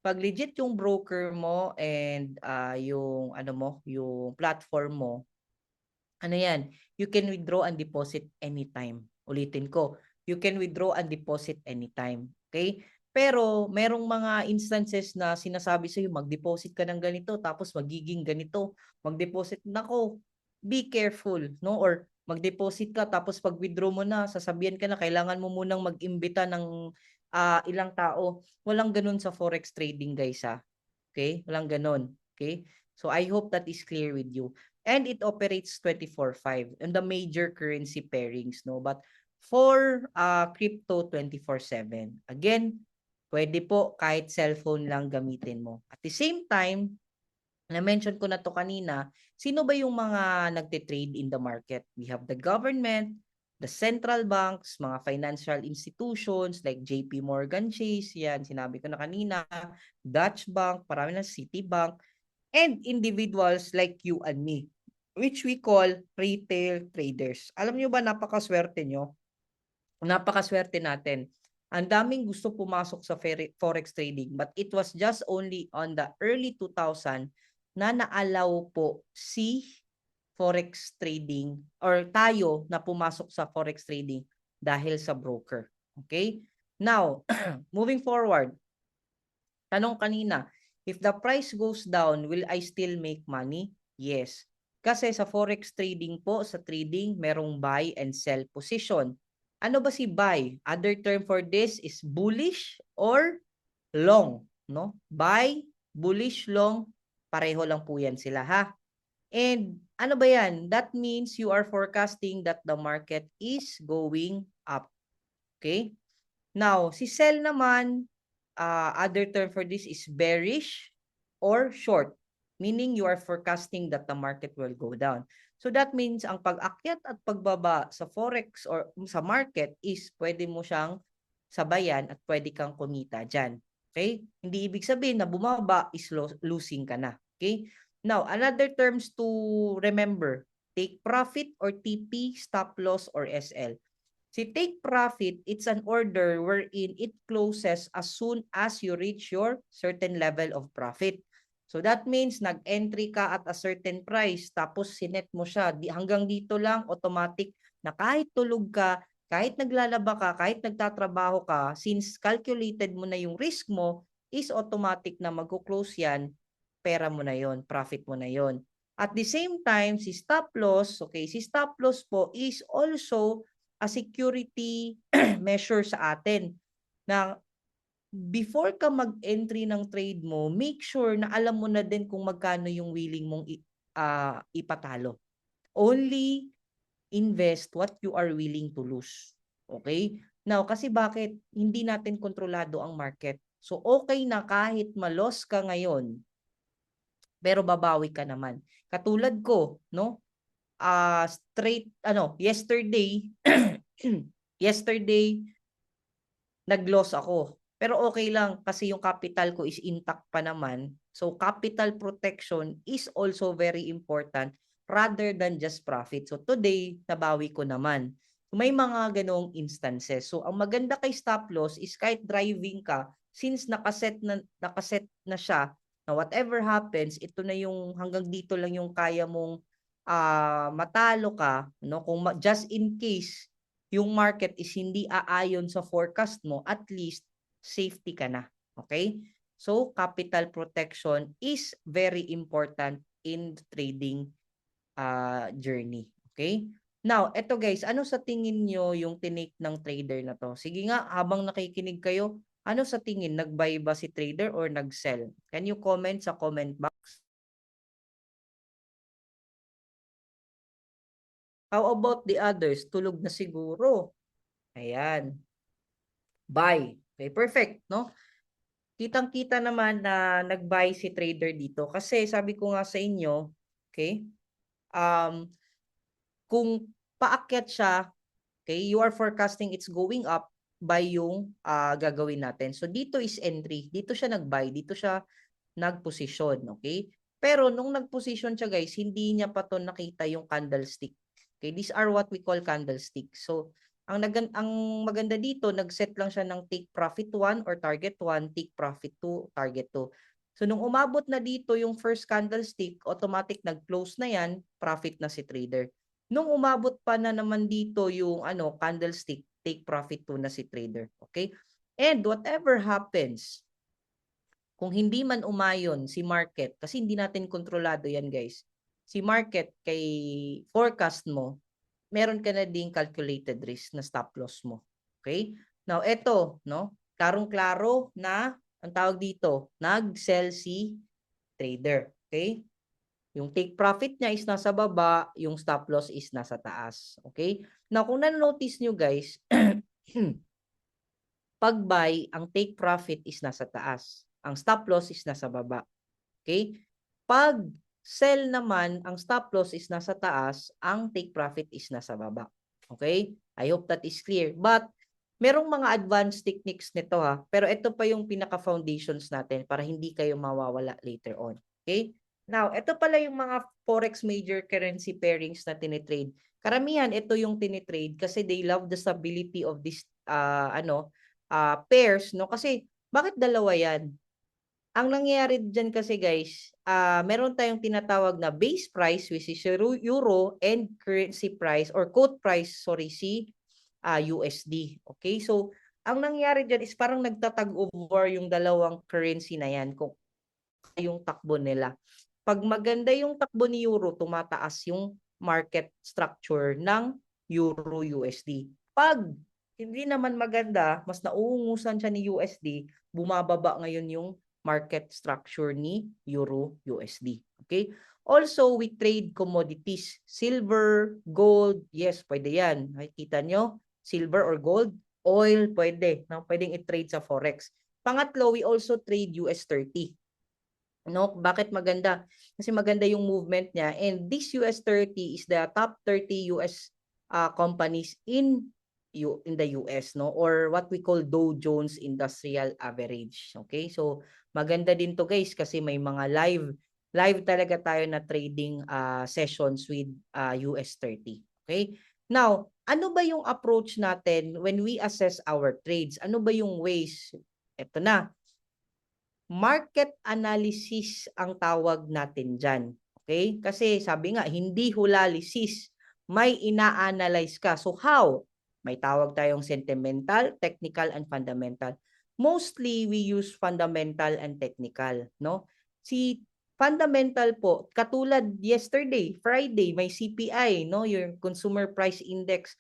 Pag legit yung broker mo and yung ano mo, yung platform mo, ano yan, you can withdraw and deposit anytime. Ulitin ko, you can withdraw and deposit anytime. Okay? Pero merong mga instances na sinasabi sa'yo, mag-deposit ka ng ganito, tapos magiging ganito. Mag-deposit, nako, be careful, no? Or mag-deposit ka, tapos pag-withdraw mo na, sasabihan ka na, kailangan mo munang mag-imbita ng ilang tao. Walang ganun sa forex trading, guys, ha? Okay? Walang ganun. Okay? So I hope that is clear with you. And it operates 24/5 in the major currency pairings, no? But for crypto 24/7. Again, pwede po kahit cellphone lang gamitin mo. At the same time, na-mention ko na to kanina, sino ba yung mga nagte-trade in the market? We have the government, the central banks, mga financial institutions like JP Morgan Chase, yan, sinabi ko na kanina, Dutch Bank, parami na Citibank, and individuals like you and me, which we call retail traders. Alam nyo ba, napakaswerte nyo? Napakaswerte natin. Ang daming gusto pumasok sa forex trading, but it was just only on the early 2000 na naalaw po si forex trading or tayo na pumasok sa forex trading dahil sa broker. Okay? Now, moving forward, tanong kanina, if the price goes down, will I still make money? Yes. Kasi sa forex trading po, sa trading, merong buy and sell position. Ano ba si buy? Other term for this is bullish or long, no? Buy, bullish, long, pareho lang po yan sila, ha? And ano ba yan? That means you are forecasting that the market is going up. Okay? Now, si sell naman, other term for this is bearish or short, meaning you are forecasting that the market will go down. So that means ang pag-akyat at pagbaba sa forex or sa market is pwede mo siyang sabayan at pwede kang kumita dyan. Okay? Hindi ibig sabihin na bumaba is losing ka na. Okay? Now, another terms to remember, take profit or TP, stop loss or SL. Si take profit, it's an order wherein it closes as soon as you reach your certain level of profit. So that means nag-entry ka at a certain price tapos sinet mo siya. Hanggang dito lang, automatic na kahit tulog ka, kahit naglalaba ka, kahit nagtatrabaho ka, since calculated mo na yung risk mo, is automatic na mag-close yan, pera mo na yon, profit mo na yon. At the same time, si stop loss, okay, si stop loss po is also a security measure sa atin na before ka mag-entry ng trade mo, make sure na alam mo na din kung magkano yung willing mong ipatalo. Only invest what you are willing to lose. Okay? Now, kasi bakit? Hindi natin kontrolado ang market. So, okay na kahit ma-loss ka ngayon, pero babawi ka naman. Katulad ko, no? Yesterday, yesterday, nag-loss ako. Pero okay lang kasi yung capital ko is intact pa naman. So capital protection is also very important rather than just profit. So today, nabawi ko naman. May mga ganong instances. So ang maganda kay stop loss is kahit driving ka, since nakaset na siya, na whatever happens, ito na yung hanggang dito lang yung kaya mong matalo ka, no? Kung just in case yung market is hindi aayon sa forecast mo, at least safety ka na. Okay? So, capital protection is very important in the trading journey. Okay? Now, eto guys, ano sa tingin nyo yung tinake ng trader na to? Sige nga, habang nakikinig kayo, ano sa tingin? Nag-buy ba si trader or nag-sell? Can you comment sa comment box? How about the others? Tulog na siguro. Ayan. Buy. Okay, perfect, no? Kitang-kita naman na nag-buy si trader dito kasi sabi ko nga sa inyo, okay? Um, kung paakyat siya, okay, you are forecasting it's going up by yung gagawin natin. So dito is entry. Dito siya nag-buy, dito siya nag-position, okay? Pero nung nag-position siya guys, hindi niya pa to nakita yung candlestick. Okay, these are what we call candlestick. So ang maganda dito, nag-set lang siya ng take profit 1 or target 1, take profit 2, target 2. So nung umabot na dito yung first candlestick, automatic nag-close na yan, profit na si trader. Nung umabot pa na naman dito yung candlestick, take profit 2 na si trader, okay? And whatever happens, kung hindi man umayon si market, kasi hindi natin kontrolado yan guys, si market kay forecast mo, meron ka na ding calculated risk na stop loss mo. Okay? Now, eto, no? Klarong-klaro na, ang tawag dito, nag-sell si trader. Okay? Yung take profit niya is nasa baba, yung stop loss is nasa taas. Okay? Now, kung na-notice nyo guys, pag buy, ang take profit is nasa taas. Ang stop loss is nasa baba. Okay? Pag sell naman, ang stop loss is nasa taas, ang take profit is nasa baba. Okay? I hope that is clear. But, merong mga advanced techniques nito ha. Pero ito pa yung pinaka-foundations natin para hindi kayo mawawala later on. Okay? Now, ito pala yung mga forex major currency pairings na tinitrade. Karamihan, ito yung tinitrade kasi they love the stability of this pairs, no? Kasi, bakit dalawa yan? Ang nangyayari dyan kasi guys, meron tayong tinatawag na base price which is euro and currency price or quote price, sorry, si USD. Okay? So, ang nangyayari dyan is parang nagtatag over yung dalawang currency na yan kung yung takbo nila. Pag maganda yung takbo ni euro, tumataas yung market structure ng euro USD. Pag hindi naman maganda, mas nauungusan siya ni USD, bumababa ngayon yung market structure ni euro USD. Okay? Also, we trade commodities. Silver, gold, yes, pwede yan. Nakikita nyo? Silver or gold. Oil, pwede. No? Pwedeng i-trade sa Forex. Pangatlo, we also trade US30. No, bakit maganda? Kasi maganda yung movement niya, and this US30 is the top 30 US companies in the US, no, or what we call Dow Jones Industrial Average. Okay? So maganda din to guys kasi may mga live talaga tayo na trading sessions with US30. Okay? Now, ano ba yung approach natin when we assess our trades? Ano ba yung ways? Ito na, market analysis ang tawag natin dyan. Okay? Kasi sabi nga, hindi hulalisis, may ina-analyze ka. So how? May tawag tayong sentimental, technical, and fundamental. Mostly, we use fundamental and technical. No? Si fundamental po, katulad yesterday, Friday, may CPI, no? Yung Consumer Price Index.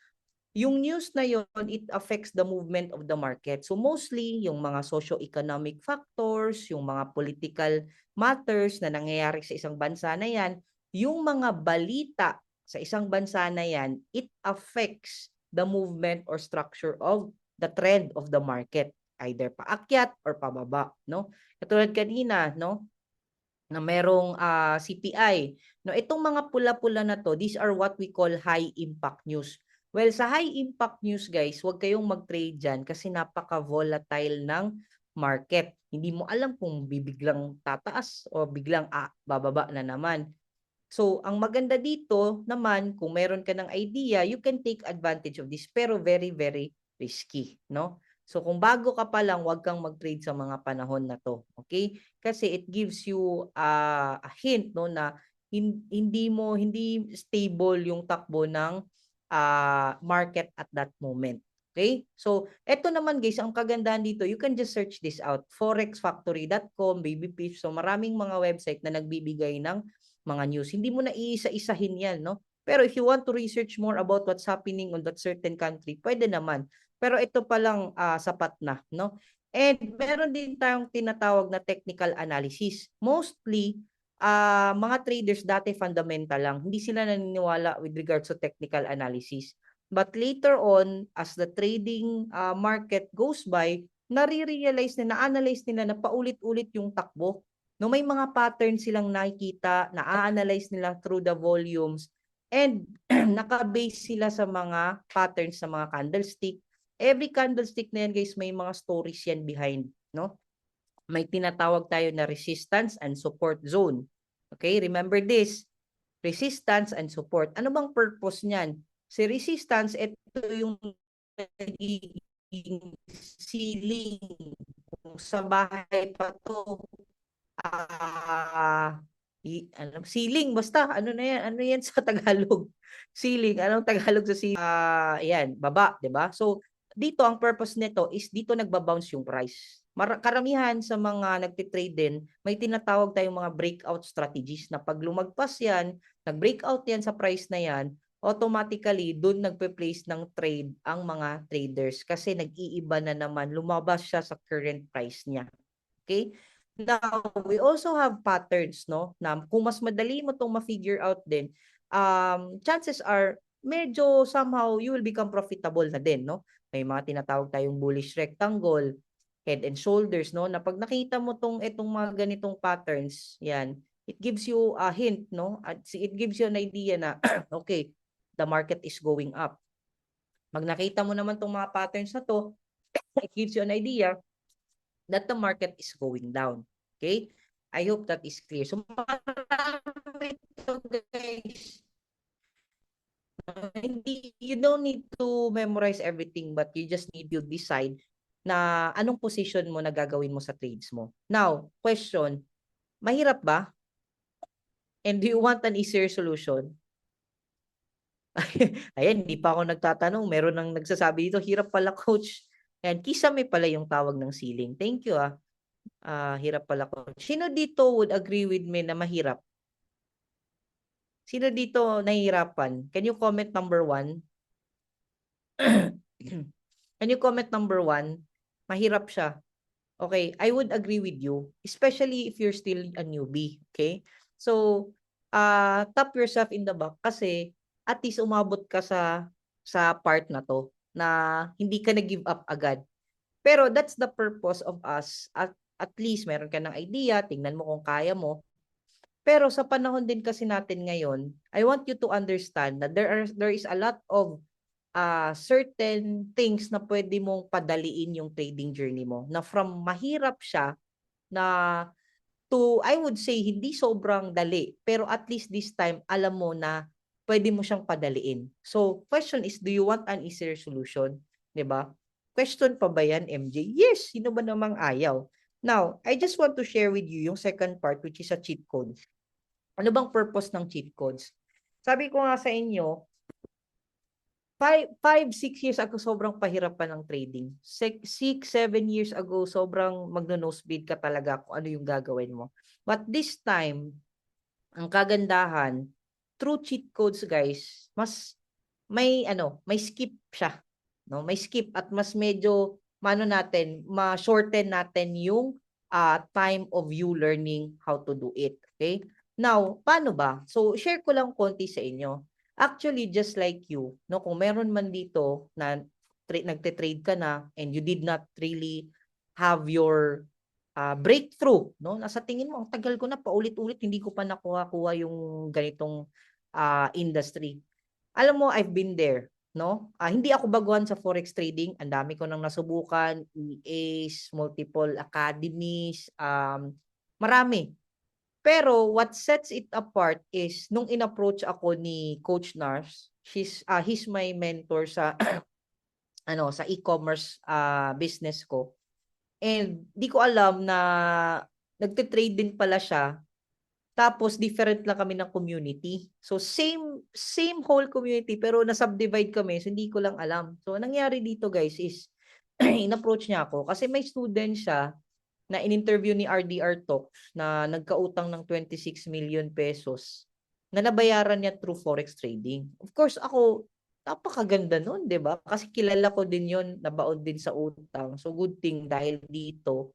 Yung news na yon, it affects the movement of the market. So mostly, yung mga socio-economic factors, yung mga political matters na nangyayari sa isang bansa na yan, yung mga balita sa isang bansa na yan, it affects the movement or structure of the trend of the market, either paakyat or pababa, no? Katulad kanina, no, na merong CPI. No, itong mga pula-pula na to, these are what we call high impact news. Well, sa high impact news guys, huwag kayong mag-trade dyan kasi napaka-volatile ng market. Hindi mo alam kung bibiglang tataas o biglang bababa na naman. So, ang maganda dito naman, kung meron ka ng idea, you can take advantage of this, pero very, very risky, no? So, kung bago ka pa lang, huwag kang mag-trade sa mga panahon na to, okay? Kasi it gives you a hint, no, na hindi stable yung takbo ng market at that moment. Okay? So, eto naman guys, ang kagandahan dito, you can just search this out. Forexfactory.com, BabyPips. So, maraming mga website na nagbibigay ng mga news. Hindi mo na iisa-isahin yan, no? Pero if you want to research more about what's happening on that certain country, pwede naman. Pero ito pa lang sapat na, no? And meron din tayong tinatawag na technical analysis. Mostly, mga traders dati fundamental lang. Hindi sila naniniwala with regards to technical analysis. But later on, as the trading market goes by, nare-realize na, na-analyze nila na paulit-ulit yung takbo. No, may mga pattern silang nakikita, na-analyze nila through the volumes, and naka-base sila sa mga patterns sa mga candlestick. Every candlestick na yan, guys, may mga stories yan behind, no? May tinatawag tayo na resistance and support zone. Okay, remember this. Resistance and support. Ano bang purpose niyan? Si resistance, ito yung nagiging ceiling. Kung sa bahay pa to, ceiling, basta, ano na yan? Ano yan sa Tagalog? Ceiling, anong Tagalog sa ceiling? Yan, baba, 'di ba? So, dito ang purpose nito is dito nagba-bounce yung price. Karamihan sa mga nagtitrade din, may tinatawag tayong mga breakout strategies na pag lumagpas yan, nag-breakout yan sa price na yan, automatically doon nagpe-place ng trade ang mga traders kasi nag-iiba na naman, lumabas siya sa current price niya. Okay? Now, we also have patterns, no? Na kung mas madali mo itong ma-figure out din, chances are, medyo somehow you will become profitable na din, no? May mga tinatawag tayong bullish rectangle, head and shoulders, no? Na pag nakita mo itong mga ganitong patterns, yan, it gives you a hint, no? At it gives you an idea na, okay, the market is going up. Pag nakita mo naman itong mga patterns na to, it gives you an idea that the market is going down. Okay? I hope that is clear. So, marami ito, guys. You don't need to memorize everything, but you just need to decide na anong position mo na gagawin mo sa trades mo. Now, question, mahirap ba? And do you want an easier solution? Ayan, hindi pa ako nagtatanong. Meron nang nagsasabi dito, hirap pala, coach. Ayan, kisame pala yung tawag ng ceiling. Thank you, hirap pala, coach. Sino dito would agree with me na mahirap? Sino dito nahihirapan? Can you comment number 1? Can you comment number 1? Mahirap siya. Okay, I would agree with you, especially if you're still a newbie, okay? So, tap yourself in the back kasi at least umabot ka sa part na to na hindi ka na-give up agad. Pero that's the purpose of us. At least meron ka ng idea, tingnan mo kung kaya mo. Pero sa panahon din kasi natin ngayon, I want you to understand that there is a lot of certain things na pwede mong padaliin yung trading journey mo. Na from mahirap siya na to, I would say, hindi sobrang dali. Pero at least this time, alam mo na pwede mo siyang padaliin. So, question is, do you want an easier solution? 'Di ba? Question pa ba yan, MJ? Yes, sino ba namang ayaw? Now, I just want to share with you yung second part, which is a cheat code. Ano bang purpose ng cheat codes? Sabi ko nga sa inyo, 5-6 years ago, sobrang pahirapan ng trading. 6-7 years ago, sobrang magno-nosebleed ka talaga kung ano yung gagawin mo. But this time, ang kagandahan, through cheat codes, guys, mas may skip siya. No? May skip at mas medyo ma-shorten natin yung time of you learning how to do it. Okay? Now, paano ba? So, share ko lang konti sa inyo. Actually, just like you, no, kung meron man dito na nagte-trade ka na and you did not really have your breakthrough, no? Nasa tingin mo, ang tagal ko na paulit-ulit, hindi ko pa nakuha yung ganitong industry. Alam mo, I've been there, no? Hindi ako baguhan sa forex trading. Ang dami ko nang nasubukan, EAs, multiple academies, marami. Pero what sets it apart is nung in-approach ako ni Coach Nars, he's my mentor sa sa e-commerce business ko. And di ko alam na nagte-trade din pala siya. Tapos different lang kami ng community. So same whole community pero na-subdivide kami, so hindi ko lang alam. So nangyari dito, guys, is in-approach niya ako kasi may student siya na in-interview ni RDR Talks na nagkautang ng 26 million pesos na nabayaran niya through forex trading. Of course, ako, napakaganda nun, di ba? Kasi kilala ko din yon, nabaon din sa utang. So, good thing dahil dito,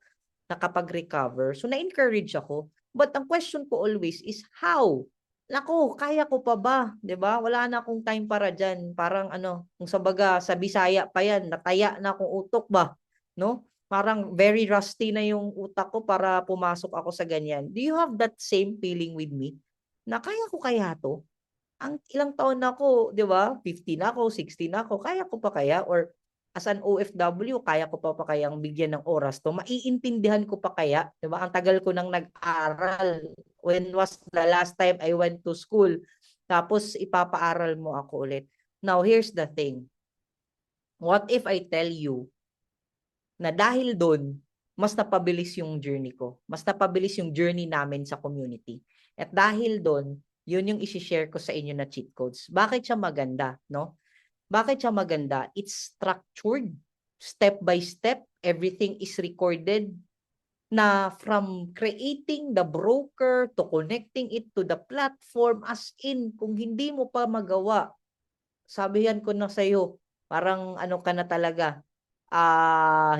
nakapag-recover. So, na-encourage ako. But ang question ko always is how? naku, kaya ko pa ba? 'Di ba? Wala na akong time para diyan. Parang ano, kung sa baga sa Bisaya pa 'yan, nataya na akong utok ba, no? Parang very rusty na yung utak ko para pumasok ako sa ganyan. Do you have that same feeling with me? Na kaya ko kaya 'to? Ang ilang taon na ako, 'di ba? 50 na ako, 60 na ako, kaya ko pa kaya? Or as an OFW, kaya ko pa kayang bigyan ng oras 'to? Maiintindihan ko pa kaya? 'Di ba? Ang tagal ko nang nag-aral. When was the last time I went to school? Tapos ipapaaral mo ako ulit. Now, here's the thing. What if I tell you na dahil doon, mas napabilis yung journey ko. Mas napabilis yung journey namin sa community. At dahil doon, yun yung isi-share ko sa inyo na cheat codes. Bakit siya maganda, no? Bakit siya maganda? It's structured, step by step, everything is recorded na from creating the broker to connecting it to the platform, as in, kung hindi mo pa magawa, sabihan ko na sa'yo, parang ano ka na talaga,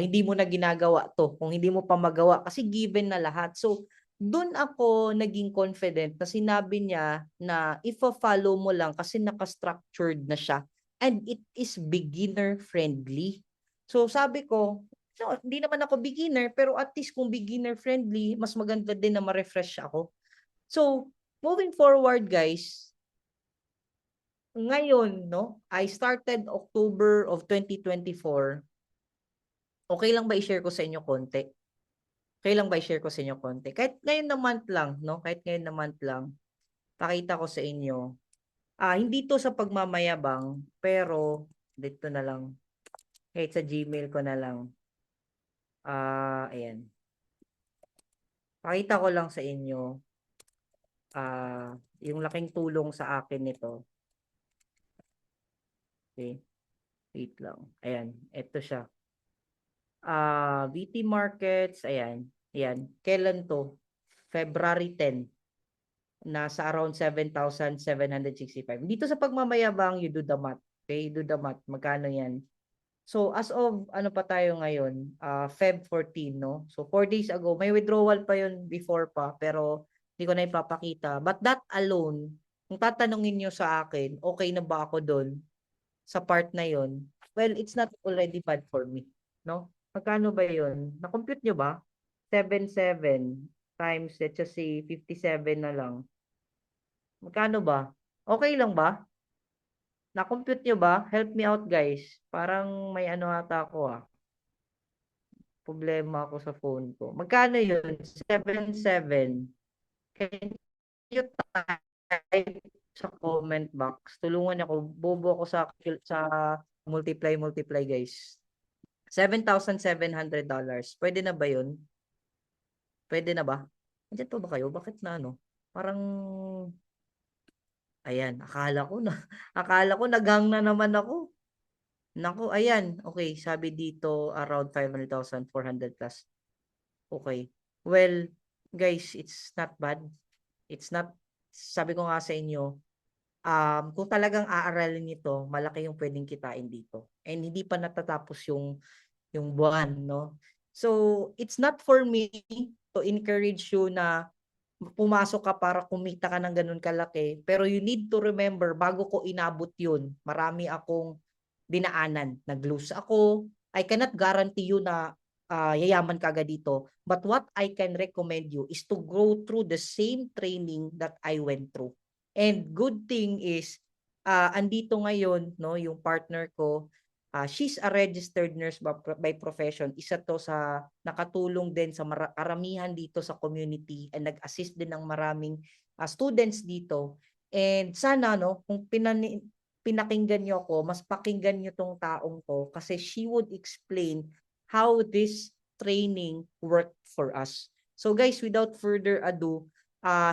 hindi mo na ginagawa 'to kung hindi mo pa magawa kasi given na lahat. So, dun ako naging confident na sinabi niya na ifo-follow mo lang kasi naka-structured na siya and it is beginner friendly. So, sabi ko, so, hindi naman ako beginner pero at least kung beginner friendly, mas maganda din na ma-refresh ako. So, moving forward guys, ngayon 'no, I started October of 2024. Okay lang ba i-share ko sa inyo konti? Okay lang ba i-share ko sa inyo konti? Kahit ngayon na month lang 'no, kahit ngayon na month lang, pakita ko sa inyo. Hindi 'to sa pagmamayabang, pero dito na lang, kahit sa Gmail ko na lang. Ayan. Pakita ko lang sa inyo, yung laking tulong sa akin nito. Okay, wait lang. Ayan, eto siya. VT Markets, ayan. Ayan, kailan 'to? February 10. Nasa around 7,765. Dito sa pagmamayabang, you do the math. Okay, do the math. Magkano yan? So, as of, ano pa tayo ngayon? Feb 14, no? So, 4 days ago, may withdrawal pa yun before pa, pero hindi ko na ipapakita. But that alone, kung tatanungin nyo sa akin, okay na ba ako doon sa part na yon? Well, it's not already bad for me, no? Magkano ba yun? Na-compute nyo ba? 77 times, let's just say, 57 na lang. Magkano ba? Okay lang ba? Na-compute nyo ba? Help me out guys. Parang may ano ata ako Problema ako sa phone ko. Magkano yun? 77. Can you type sa comment box? Tulungan ako. Bobo ako sa multiply guys. $7,700. Pwede na ba yun? Pwede na ba? Andiyan pa ba kayo? Bakit na ano? Parang ayan, akala ko naghang na naman ako. Naku, ayan. Okay, sabi dito around 500,400 plus. Okay. Well, guys, it's not bad. It's not, sabi ko nga sa inyo, kung talagang aaralin nito, malaki yung pwedeng kitain dito. And hindi pa natatapos yung buwan, no? So, it's not for me to encourage you na pumasok ka para kumita ka ng ganun kalaki. Pero you need to remember, bago ko inabot yun, marami akong dinaanan. Nag-lose ako. I cannot guarantee you na yayaman ka agad dito. But what I can recommend you is to go through the same training that I went through. And good thing is, andito ngayon, no, yung partner ko, she's a registered nurse by profession. Isa to sa nakatulong din sa karamihan dito sa community and nag-assist din ng maraming students dito. And sana no, kung pinakinggan niyo ako, mas pakinggan niyo tong taong to kasi she would explain how this training worked for us. So guys, without further ado,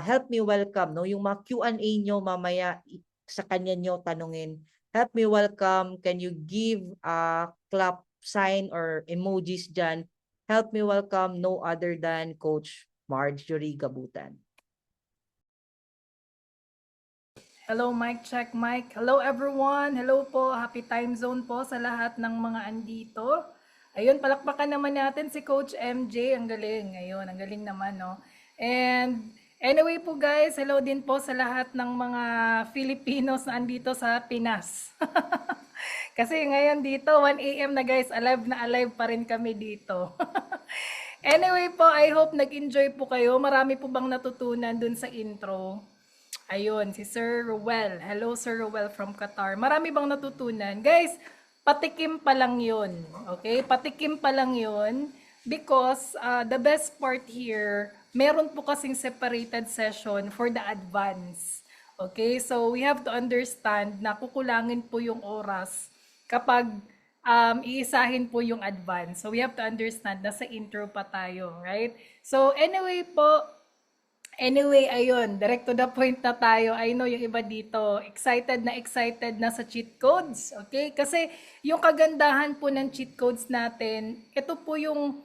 help me welcome no yung mga Q&A niyo mamaya sa kanya niyo tanungin. Help me welcome. Can you give a clap sign or emojis dyan? Help me welcome no other than Coach Marjorie Gabutan. Hello, mic check, mic. Hello everyone. Hello po. Happy time zone po sa lahat ng mga andito. Ayun, palakpakan naman natin si Coach MJ. Ang galing. Ayun, ang galing naman, no? And Anyway po guys, hello din po sa lahat ng mga Filipinos na andito sa Pinas. Kasi ngayon dito, 1 AM na guys, alive na alive pa rin kami dito. Anyway po, I hope nag-enjoy po kayo. Marami po bang natutunan dun sa intro? Ayun, si Sir Ruel. Hello Sir Ruel from Qatar. Marami bang natutunan? Guys, patikim pa lang yun. Okay? Patikim pa lang yun. Because the best part here, meron po kasing separated session for the advance. Okay? So we have to understand na kukulangin po yung oras kapag iisahin po yung advance. So we have to understand na sa intro pa tayo, right? So anyway po, ayun, direct to the point na tayo. I know yung iba dito, excited na sa cheat codes, okay? Kasi yung kagandahan po ng cheat codes natin, ito po yung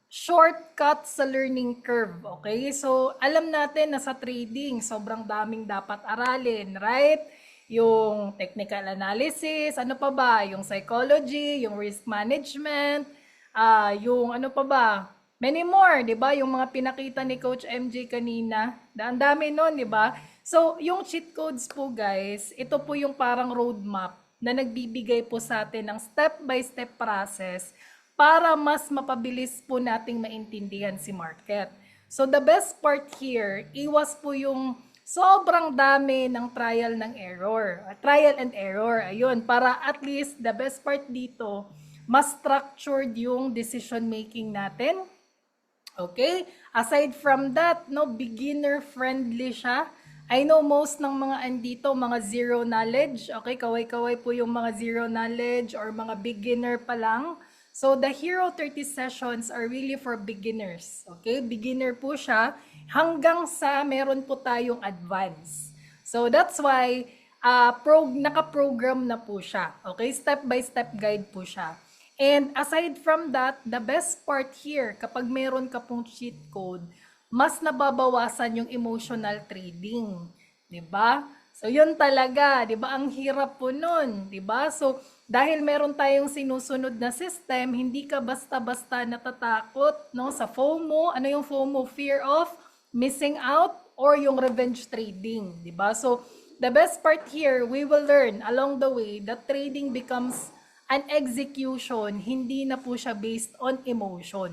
shortcut sa learning curve, okay? So, alam natin na sa trading, sobrang daming dapat aralin, right? Yung technical analysis, ano pa ba? Yung psychology, yung risk management, yung ano pa ba? Many more, 'di ba? Yung mga pinakita ni Coach MJ kanina, ang dami noon, 'di ba? So, yung cheat codes po, guys, ito po yung parang roadmap na nagbibigay po sa atin ng step-by-step process para mas mapabilis po nating maintindihan si market. So, the best part here, iwas po yung sobrang dami ng trial and error. Ayun, para at least the best part dito, mas structured yung decision making natin. Okay? Aside from that, no, beginner friendly siya. I know most ng mga andito, mga zero knowledge. Okay, kaway-kaway po yung mga zero knowledge or mga beginner pa lang. So the Hero 30 sessions are really for beginners. Okay, beginner po siya hanggang sa meron po tayong advance. So that's why naka-program na po siya. Okay, step-by-step guide po siya. And aside from that, the best part here, kapag meron ka pong cheat code, mas nababawasan yung emotional trading. 'Di ba? So, yun talaga. 'Di ba? Ang hirap po nun. 'Di ba? So, dahil meron tayong sinusunod na system, hindi ka basta-basta natatakot, no, sa FOMO. Ano yung FOMO? Fear of missing out or yung revenge trading. 'Di ba? So, the best part here, we will learn along the way that trading becomes an execution, hindi na po siya based on emotion.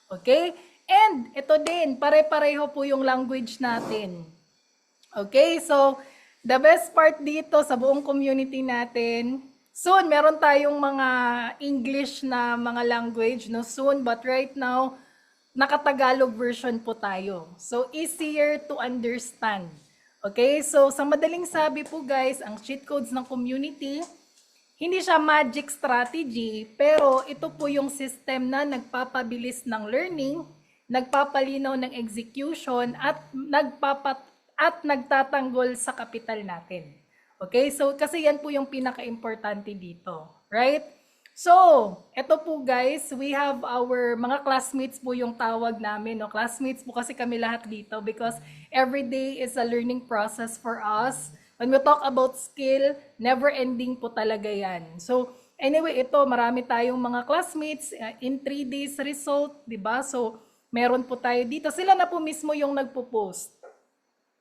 Okay? And ito din, pare-pareho po yung language natin. Okay? So, the best part dito sa buong community natin, soon meron tayong mga English na mga language, no? Soon, but right now, naka-Tagalog version po tayo. So, easier to understand. Okay? So, sa madaling sabi po guys, ang cheat codes ng community, hindi siya magic strategy, pero ito po yung system na nagpapabilis ng learning, nagpapalinaw ng execution, at nagtatanggol sa kapital natin. Okay? So, kasi yan po yung pinaka-importante dito. Right? So, ito po guys, we have our mga classmates po yung tawag namin. No? Classmates po kasi kami lahat dito because every day is a learning process for us. When we talk about skill, never-ending po talaga yan. So, anyway, ito, marami tayong mga classmates in 3 days result, di ba? So, meron po tayo dito. Sila na po mismo yung nagpo-post.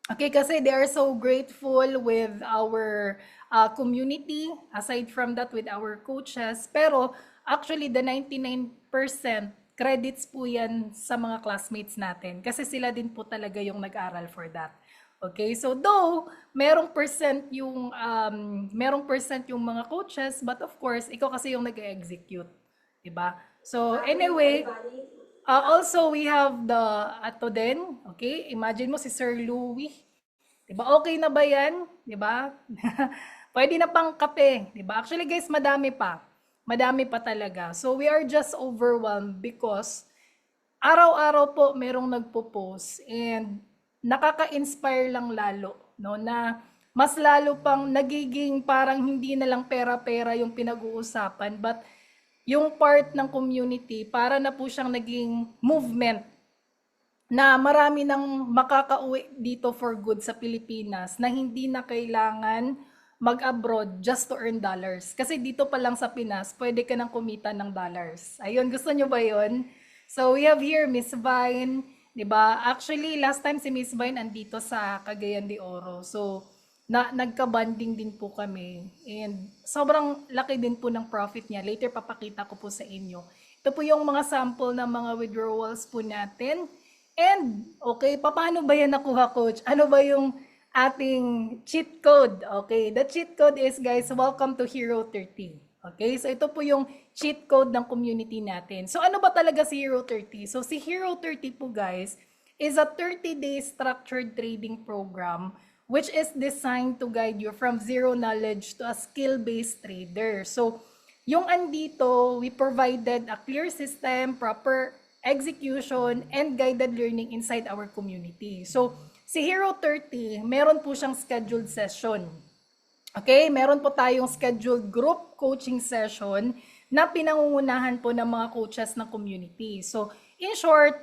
Okay, kasi they are so grateful with our community, aside from that with our coaches. Pero, actually, the 99% credits po yan sa mga classmates natin. Kasi sila din po talaga yung nag-aral for that. Okay, so though merong percent yung mga coaches, but of course, ikaw kasi yung nag-execute, 'di ba? So anyway, also we have the ato din, okay? Imagine mo si Sir Louie. 'Di ba? Okay na ba 'yan? 'Di ba? Pwede na pang kape, 'di ba? Actually guys, madami pa. Madami pa talaga. So we are just overwhelmed because araw-araw po merong nagpo-post and nakaka-inspire lang lalo, no, na mas lalo pang nagiging parang hindi na lang pera-pera yung pinag-uusapan, but yung part ng community para na po siyang naging movement na marami nang makakauwi dito for good sa Pilipinas na hindi na kailangan mag-abroad just to earn dollars. Kasi dito pa lang sa Pinas, pwede ka nang kumita ng dollars. Ayun, gusto nyo ba yun? So we have here Miss Vine, 'di ba? Actually, last time si Miss Vine andito sa Cagayan de Oro. So, nagka-bonding din po kami. And sobrang laki din po ng profit niya. Later papakita ko po sa inyo. Ito po yung mga sample ng mga withdrawals po natin. And, okay, paano ba yan nakuha, Coach? Ano ba yung ating cheat code? Okay, the cheat code is, guys, welcome to Hero 30. Okay, so ito po yung cheat code ng community natin. So ano ba talaga si Hero 30? So si Hero 30 po, guys, is a 30-day structured trading program which is designed to guide you from zero knowledge to a skill-based trader. So yung andito, we provided a clear system, proper execution, and guided learning inside our community. So si Hero 30, meron po siyang scheduled session. Okay, meron po tayong scheduled group coaching session na pinangungunahan po ng mga coaches ng community. So, in short,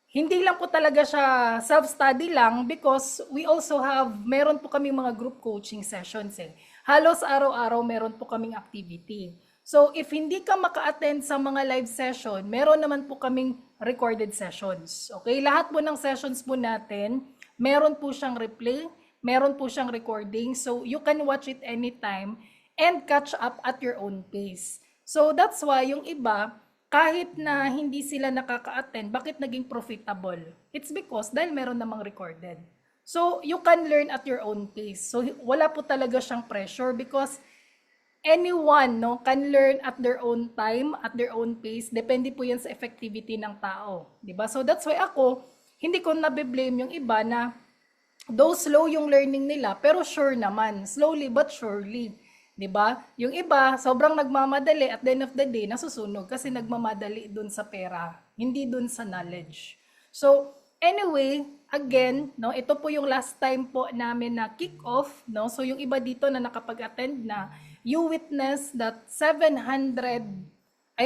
hindi lang po talaga siya self-study lang because we also have, meron po kaming mga group coaching sessions eh. Halos araw-araw meron po kaming activity. So, if hindi ka maka-attend sa mga live session, meron naman po kaming recorded sessions. Okay, lahat po ng sessions po natin, meron po siyang replay, meron po siyang recording, so you can watch it anytime and catch up at your own pace. So that's why yung iba, kahit na hindi sila nakaka-attend, bakit naging profitable? It's because dahil meron namang recorded. So you can learn at your own pace. So wala po talaga siyang pressure because anyone can learn at their own time, at their own pace. Depende po yan sa effectivity ng tao. Diba? So that's why ako, hindi ko nabiblame yung iba na though slow yung learning nila, pero sure naman. Slowly but surely. 'Di ba? Yung iba, sobrang nagmamadali at the end of the day, nasusunog kasi nagmamadali dun sa pera, hindi dun sa knowledge. So, anyway, again, ito po yung last time po namin na kick-off. So, yung iba dito na nakapag-attend na, you witness that 740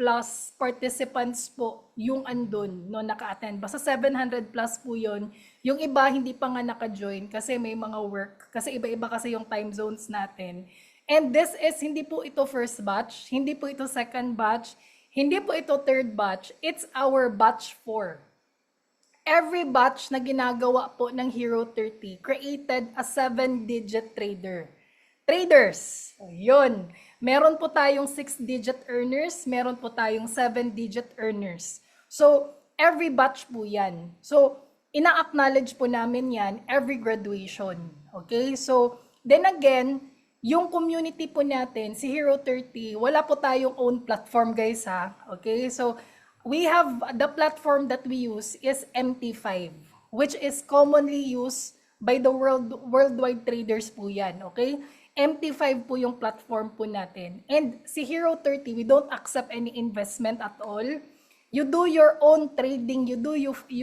plus participants po yung andun naka-attend. Basta 700 plus po yun. Yung iba hindi pa nga naka-join kasi may mga work. Kasi iba-iba kasi yung time zones natin. And this is, hindi po ito first batch, hindi po ito second batch, hindi po ito third batch. It's our batch 4. Every batch na ginagawa po ng Hero 30 created a 7-digit trader. Traders, yun. Meron po tayong 6-digit earners, meron po tayong 7-digit earners. So, every batch po yan. So, ina-acknowledge po namin yan every graduation. Okay? So, then again, yung community po natin, si Hero 30, wala po tayong own platform, guys, ha? Okay? So, we have, the platform that we use is MT5, which is commonly used by the worldwide traders po yan. Okay? MT5 po yung platform po natin. And si Hero 30, we don't accept any investment at all. You do your own trading, you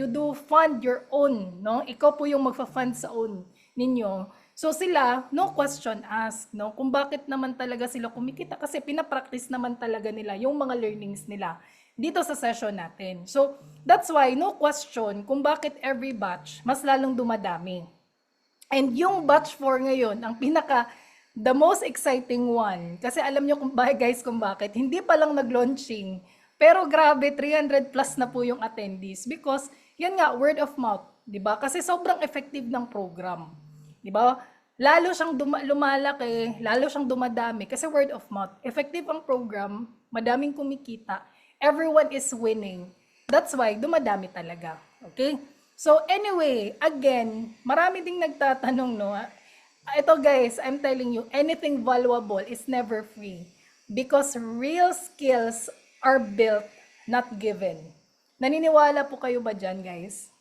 do fund your own, Ikaw po yung magfa-fund sa own ninyo. So sila, no question asked, Kung bakit naman talaga sila kumikita kasi pinapractice naman talaga nila yung mga learnings nila dito sa session natin. So that's why no question kung bakit every batch mas lalong dumadami. And yung batch 4 ngayon, ang the most exciting one, kasi alam nyo guys kung bakit, hindi pa lang nag-launching, pero grabe, 300 plus na po yung attendees because, yan nga, word of mouth, di ba? Kasi sobrang effective ng program, di ba? Lalo siyang lumalaki, lalo siyang dumadami kasi word of mouth. Effective ang program, madaming kumikita, everyone is winning. That's why, dumadami talaga, okay? So anyway, again, marami ding nagtatanong, ito guys, I'm telling you, anything valuable is never free because real skills are built, not given. Naniniwala po kayo ba dyan, guys?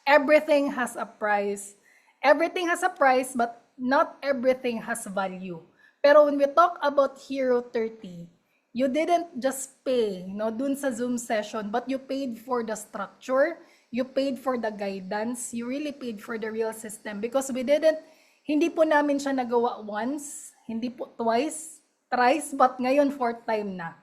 Everything has a price. Everything has a price, but not everything has value. Pero when we talk about Hero 30, you didn't just pay dun sa Zoom session, but you paid for the structure, you paid for the guidance, you really paid for the real system because hindi po namin siya nagawa once, hindi po twice, thrice, but ngayon 4th time na.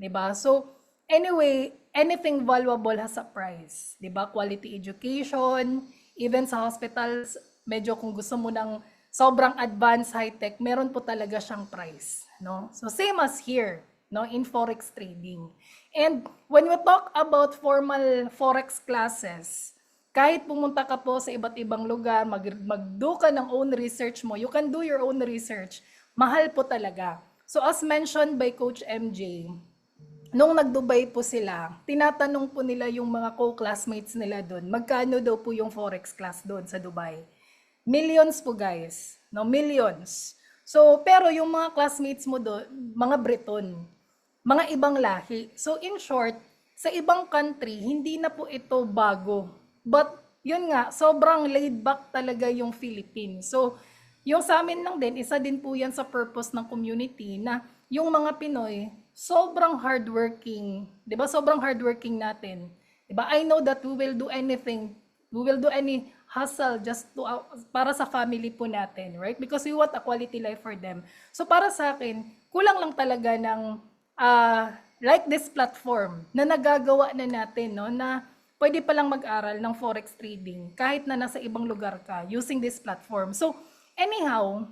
'Di ba? So, anyway, anything valuable has a price. 'Di ba? Quality education, even sa hospitals, medyo kung gusto mo ng sobrang advanced high-tech, meron po talaga siyang price. So, same as here. no, in forex trading. And when we talk about formal forex classes, kahit pumunta ka po sa iba't ibang lugar, mag-do ka ng own research mo, you can do your own research. Mahal po talaga. So as mentioned by Coach MJ, nung nag-Dubai po sila, tinatanong po nila yung mga co-classmates nila doon, magkano daw po yung forex class doon sa Dubai. Millions po guys, no, millions. So pero yung mga classmates mo doon, mga Breton, mga ibang lahi. So in short, sa ibang country, hindi na po ito bago. But yun nga, sobrang laid back talaga yung Philippines. So yung sa amin lang din, isa din po yan sa purpose ng community na yung mga Pinoy, sobrang hardworking. Diba? Sobrang hardworking natin. Diba? I know that we will do anything, we will do any hustle just to para sa family po natin, right? Because we want a quality life for them. So para sa akin, kulang lang talaga ng like this platform na nagagawa na natin, no, na pwede palang mag-aral ng forex trading kahit na nasa ibang lugar ka using this platform. So anyhow,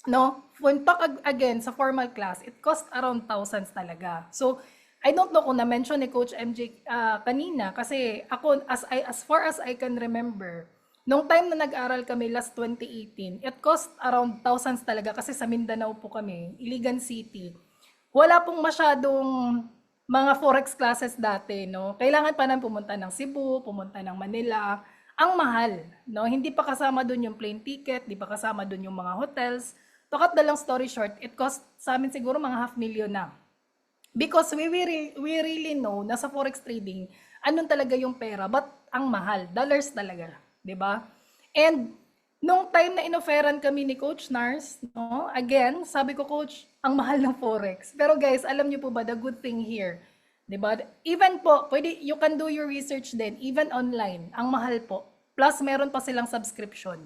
no, when talk again sa formal class, it cost around thousands talaga. So I don't know kung na-mention ni Coach MJ kanina kasi ako as far as I can remember, nung time na nag-aral kami last 2018, it cost around thousands talaga kasi sa Mindanao po kami, Iligan City. Wala pong masyadong mga forex classes dati, no? Kailangan pa nang pumunta ng Cebu, pumunta ng Manila. Ang mahal, no? Hindi pa kasama doon yung plane ticket, hindi pa kasama doon yung mga hotels. To cut the long story short, it cost sa amin siguro mga 500,000 na. Because we really know na sa forex trading, anong talaga yung pera, but ang mahal, dollars talaga, 'di ba? And nung time na inoferan kami ni Coach Nars, no, again, sabi ko, Coach, ang mahal ng forex. Pero guys, alam niyo po ba the good thing here, 'di ba? Even po, pwede you can do your research din, even online. Ang mahal po. Plus meron pa silang subscription.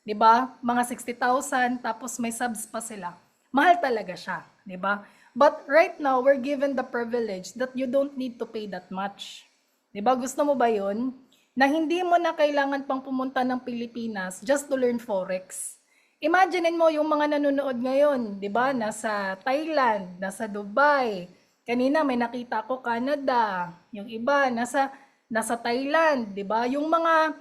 'Di ba? Mga 60,000 tapos may subs pa sila. Mahal talaga siya, 'di ba? But right now, we're given the privilege that you don't need to pay that much. 'Di ba? Gusto mo ba 'yon? Na hindi mo na kailangan pang pumunta ng Pilipinas just to learn forex. Imaginein mo yung mga nanonood ngayon, 'di ba? Nasa Thailand, nasa Dubai. Kanina may nakita ko Canada, yung iba nasa Thailand, 'di ba? Yung mga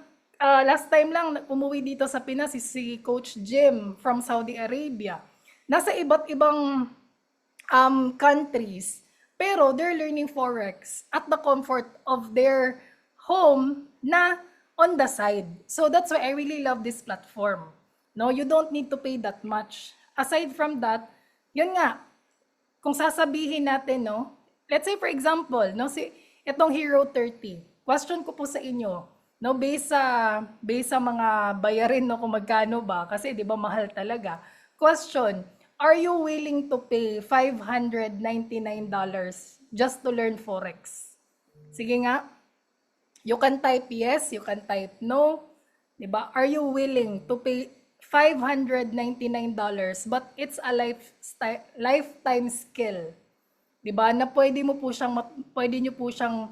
last time lang umuwi dito sa Pinas si Coach Jim from Saudi Arabia. Nasa iba't ibang countries, pero they're learning forex at the comfort of their home na on the side. So that's why I really love this platform. No, you don't need to pay that much. Aside from that, yun nga, kung sasabihin natin, no, let's say for example, no, itong Hero 30. Question ko po sa inyo, no, based sa mga bayarin, no, kung magkano ba, kasi 'di ba mahal talaga. Question, are you willing to pay $599 just to learn forex? Sige nga. You can type yes, you can type no. 'Di ba? Are you willing to pay $599 but it's a lifetime skill. 'Di ba? Na pwede niyo po siyang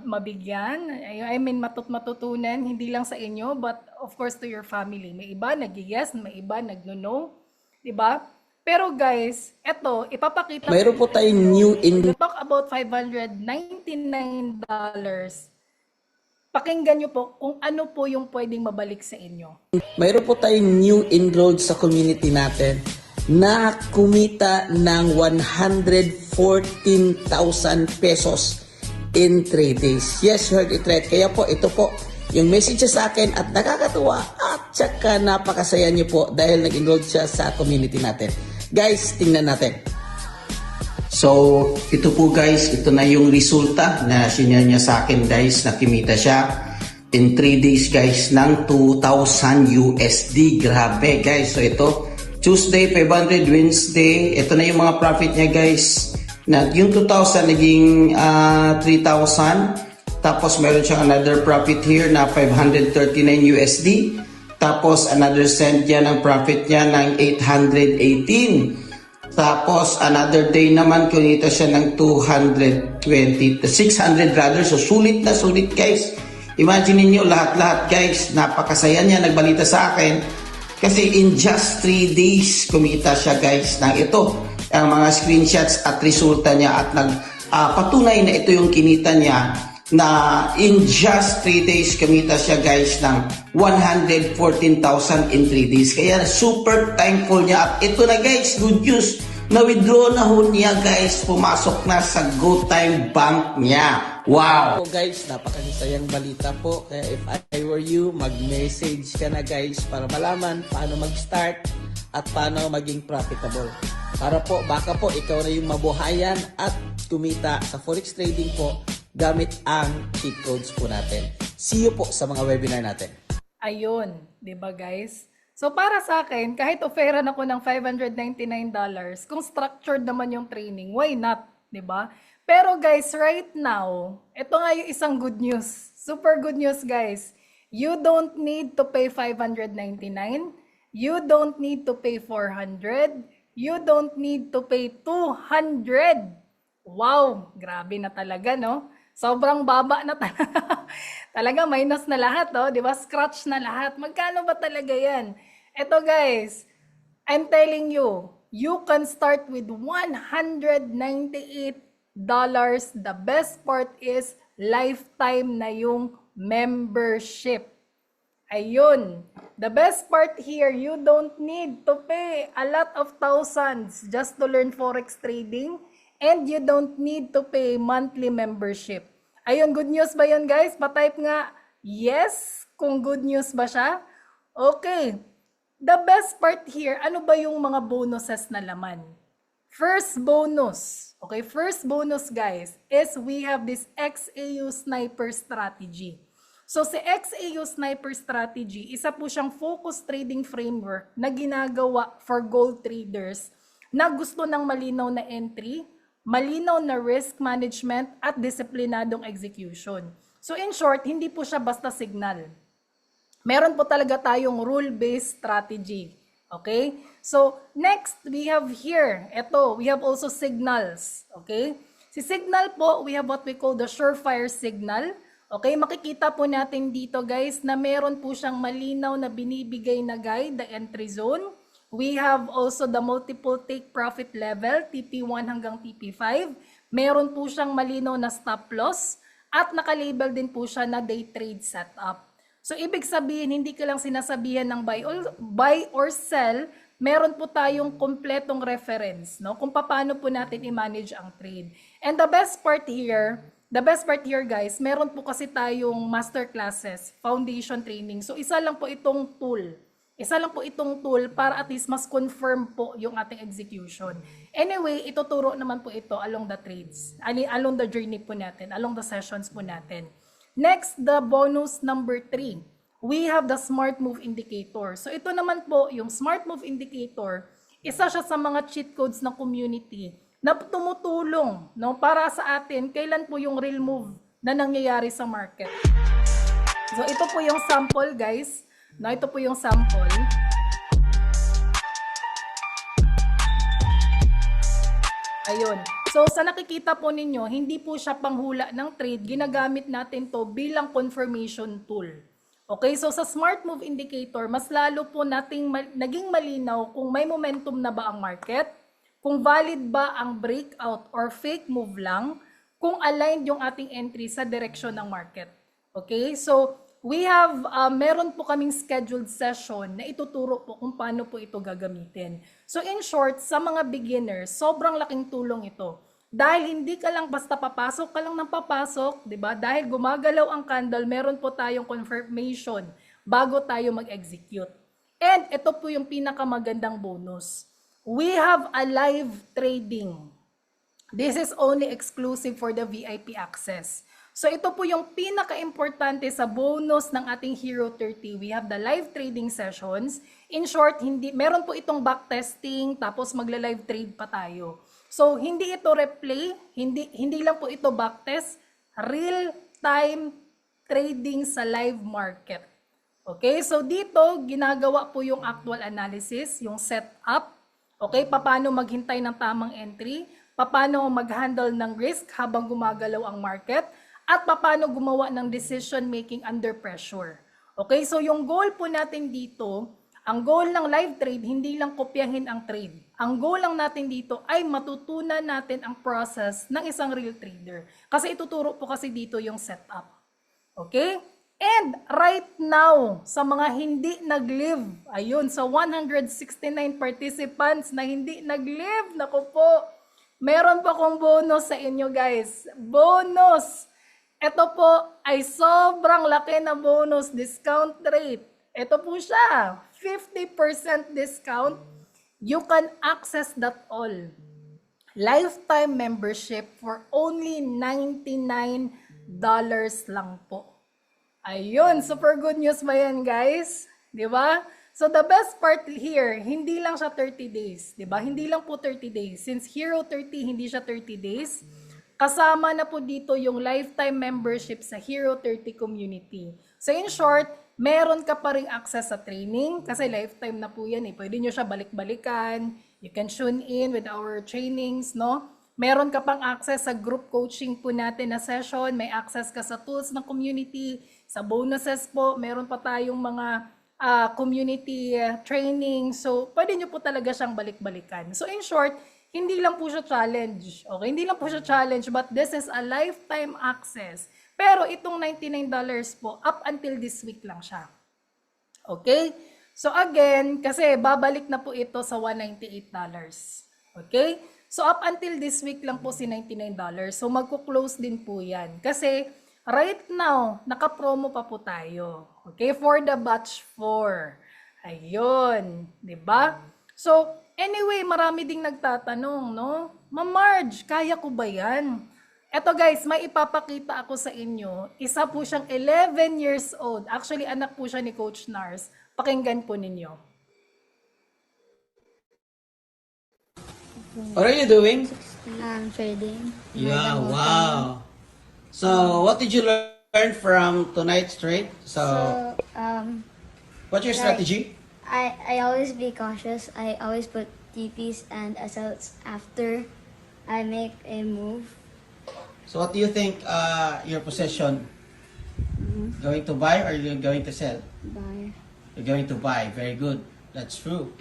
mabigyan. I mean matutunan hindi lang sa inyo but of course to your family. May iba nag-yes, may iba nagno-no. 'Di ba? Pero guys, eto ipapakita ko. Mayroon po tayong new in Talk about $599. Pakinggan nyo po kung ano po yung pwedeng mabalik sa inyo. Mayroon po tayong new enrolled sa community natin na kumita ng 114,000 pesos in 3 days. Yes, you heard it right. Kaya po, ito po yung message sa akin at nakakatuwa at saka napakasaya niyo po dahil nag-enroll siya sa community natin. Guys, tingnan natin. So, ito po guys, ito na yung resulta na sinare niya sa akin guys, nakimita siya in 3 days guys ng 2,000 USD. Grabe guys. So ito, Tuesday 500, Wednesday, ito na yung mga profit niya guys. Na yung 2,000 naging 3,000. Tapos meron siyang another profit here na 539 USD. Tapos another cent niya ng profit niya ng 818. Tapos, another day naman, kunita siya ng 600 rather. So, sulit na sulit, guys. Imagine niyo lahat-lahat, guys. Napakasaya niya, nagbalita sa akin. Kasi in just 3 days, kumita siya, guys, ng ito. ang mga screenshots at resulta niya at patunay na ito yung kinita niya na in just 3 days kumita siya guys ng 114,000 in 3 days. Kaya super thankful niya at ito na guys, good news. Na-withdraw na ho niya guys, pumasok na sa GoTime Bank niya. Wow! Po guys, napakasayang balita po. Kaya if I were you, mag-message ka na guys para malaman paano mag-start at paano maging profitable. Para po, baka po ikaw na yung mabuhayan at kumita sa forex trading po gamit ang cheat codes po natin. See you po sa mga webinar natin. Ayun, 'di ba guys? So para sa akin, kahit offeran ako ng $599, kung structured naman yung training, why not, 'di ba? Pero guys, right now, ito nga yung isang good news. Super good news guys. You don't need to pay $599. You don't need to pay $400. You don't need to pay $200. Wow, grabe na talaga, no? Sobrang baba na talaga. Talaga minus na lahat, oh, 'di ba? Scratch na lahat. Magkano ba talaga 'yan? Ito guys, I'm telling you, you can start with $198. The best part is lifetime na yung membership. Ayun. The best part here, you don't need to pay a lot of thousands just to learn forex trading. And you don't need to pay monthly membership. Ayun, good news ba yun guys? Pa-type nga yes kung good news ba siya. Okay. The best part here, ano ba yung mga bonuses na laman? First bonus, okay, first bonus guys, is we have this XAU Sniper Strategy. So si XAU Sniper Strategy, isa po siyang focus trading framework na ginagawa for gold traders na gusto ng malinaw na entry, malinaw na risk management at disiplinadong execution. So in short, hindi po siya basta signal. Meron po talaga tayong rule-based strategy. Okay? So next, we have here, we have also signals. Okay? Si signal po, we have what we call the surefire signal. Okay? Makikita po natin dito guys na meron po siyang malinaw na binibigay na guide, the entry zone. We have also the multiple take profit level, TP1 hanggang TP5. Meron po siyang malinaw na stop loss at nakalabel din po siya na day trade setup. So ibig sabihin, hindi ka lang sinasabihan ng buy or sell, meron po tayong kompletong reference, no? Kung paano po natin i-manage ang trade. And the best part here guys, meron po kasi tayong master classes, foundation training. So isa lang po itong tool. Para at least mas confirm po yung ating execution. Anyway, ituturo naman po ito along the trades, along the journey po natin, along the sessions po natin. Next, the bonus number 3. We have the Smart Move Indicator. So ito naman po, yung Smart Move Indicator, isa siya sa mga cheat codes ng community na tumutulong, no, para sa atin kailan po yung real move na nangyayari sa market. So ito po yung sample guys. No, ito po yung sample. Ayun. So, sa nakikita po ninyo, hindi po siya panghula ng trade. Ginagamit natin to bilang confirmation tool. Okay, so sa Smart Move Indicator, mas lalo po naging malinaw kung may momentum na ba ang market, kung valid ba ang breakout or fake move lang, kung aligned yung ating entry sa direksyon ng market. Okay, so we have, meron po kaming scheduled session na ituturo po kung paano po ito gagamitin. So in short, sa mga beginners, sobrang laking tulong ito. Dahil hindi ka lang basta papasok ka lang ng papasok, di ba? Dahil gumagalaw ang candle, meron po tayong confirmation bago tayo mag-execute. And ito po yung pinakamagandang bonus. We have a live trading. This is only exclusive for the VIP access. So ito po yung pinaka-importante sa bonus ng ating Hero 30. We have the live trading sessions. In short, meron po itong backtesting tapos magla-live trade pa tayo. So hindi ito replay, hindi lang po ito backtest, real-time trading sa live market. Okay, so dito ginagawa po yung actual analysis, yung setup. Okay, paano maghintay ng tamang entry, paano mag-handle ng risk habang gumagalaw ang market, at paano gumawa ng decision making under pressure. Okay, so yung goal po natin dito, ang goal ng live trade, hindi lang kopyahin ang trade. Ang goal lang natin dito ay matutunan natin ang process ng isang real trader. Kasi ituturo po kasi dito yung setup. Okay? And right now, sa mga hindi nag-live, ayun, sa 169 participants na hindi nag-live, naku po, meron pa akong bonus sa inyo guys. Bonus! Ito po ay sobrang laki na bonus discount rate. Ito po siya, 50% discount. You can access that all. Lifetime membership for only $99 lang po. Ayun, super good news ba yan guys? Di ba? So the best part here, hindi lang siya 30 days. Di ba? Hindi lang po 30 days. Since Hero 30, hindi siya 30 days. Kasama na po dito yung lifetime membership sa Hero 30 community. So in short, meron ka pa ring access sa training kasi lifetime na po yan eh. Pwede nyo siya balik-balikan. You can tune in with our trainings, no? Meron ka pang access sa group coaching po natin na session. May access ka sa tools ng community. Sa bonuses po, meron pa tayong mga community training. So, pwede nyo po talaga siyang balik-balikan. So, in short, hindi lang po siya challenge. Okay, hindi lang po siya challenge, but this is a lifetime access. Pero itong $99 po, up until this week lang siya. Okay? So again, kasi babalik na po ito sa $198. Okay? So up until this week lang po si $99. So magko-close din po yan. Kasi right now, naka-promo pa po tayo. Okay? For the batch 4. Ayun. 'Di ba? So, anyway, marami ding nagtatanong, no? Ma'am Marge, kaya ko ba yan? Eto guys, may ipapakita ako sa inyo. Isa po siyang 11 years old. Actually, anak po siya ni Coach Nars. Pakinggan po ninyo. What are you doing? Trading. Yeah, wow. So, what did you learn from tonight's trade? So, what's your strategy? I always be cautious. I always put TPs and SLs after I make a move. So, what do you think your position? Going to buy or you're going to sell? Buy. You're going to buy. Very good. That's true.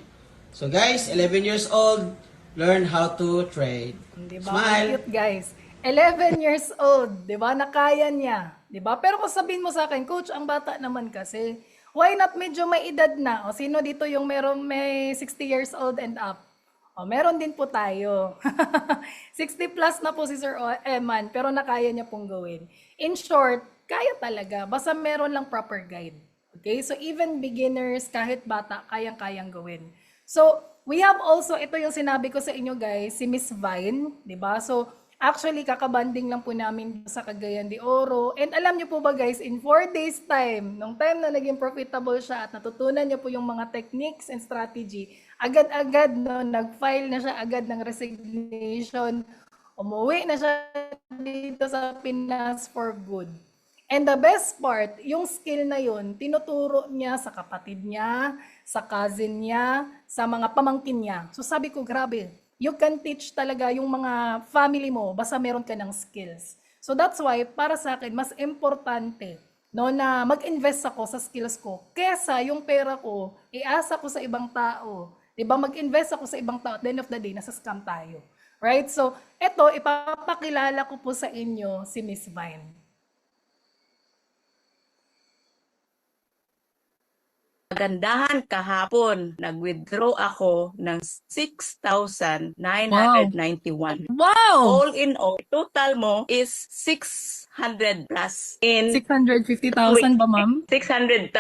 So, guys, 11 years old, learn how to trade. Diba? Smile. Cute guys. 11 years old, 'di ba? Nakaya niya, 'di ba? Pero kung sabihin mo sa akin, coach, ang bata naman kasi. Why not medyo may edad na? O sino dito yung may 60 years old and up? O meron din po tayo. 60 plus na po si Sir Eman, pero nakaya niya pong gawin. In short, kaya talaga. Basta meron lang proper guide. Okay? So even beginners, kahit bata, kayang-kayang gawin. So, we have also, ito yung sinabi ko sa inyo guys, si Miss Vine, 'di ba? So, actually, kakabanding lang po namin sa Cagayan de Oro. And alam niyo po ba guys, in 4 days time, nung time na naging profitable siya at natutunan niya po yung mga techniques and strategy, agad-agad no, nag-file na siya agad ng resignation. Umuwi na siya dito sa Pinas for good. And the best part, yung skill na yun, tinuturo niya sa kapatid niya, sa cousin niya, sa mga pamangkin niya. So sabi ko, grabe, you can teach talaga yung mga family mo basta meron ka ng skills. So that's why, para sa akin, mas importante no, na mag-invest ako sa skills ko kesa yung pera ko, iasa ko sa ibang tao. Diba? Mag-invest ako sa ibang tao at the end of the day, nasa scam tayo. Right? So, eto, ipapakilala ko po sa inyo si Miss Vine. Kagandahan kahapon, nag-withdraw ako ng 6,991. Wow! All in all, total mo is 600 plus in 650,000 ba, ma'am? 600,000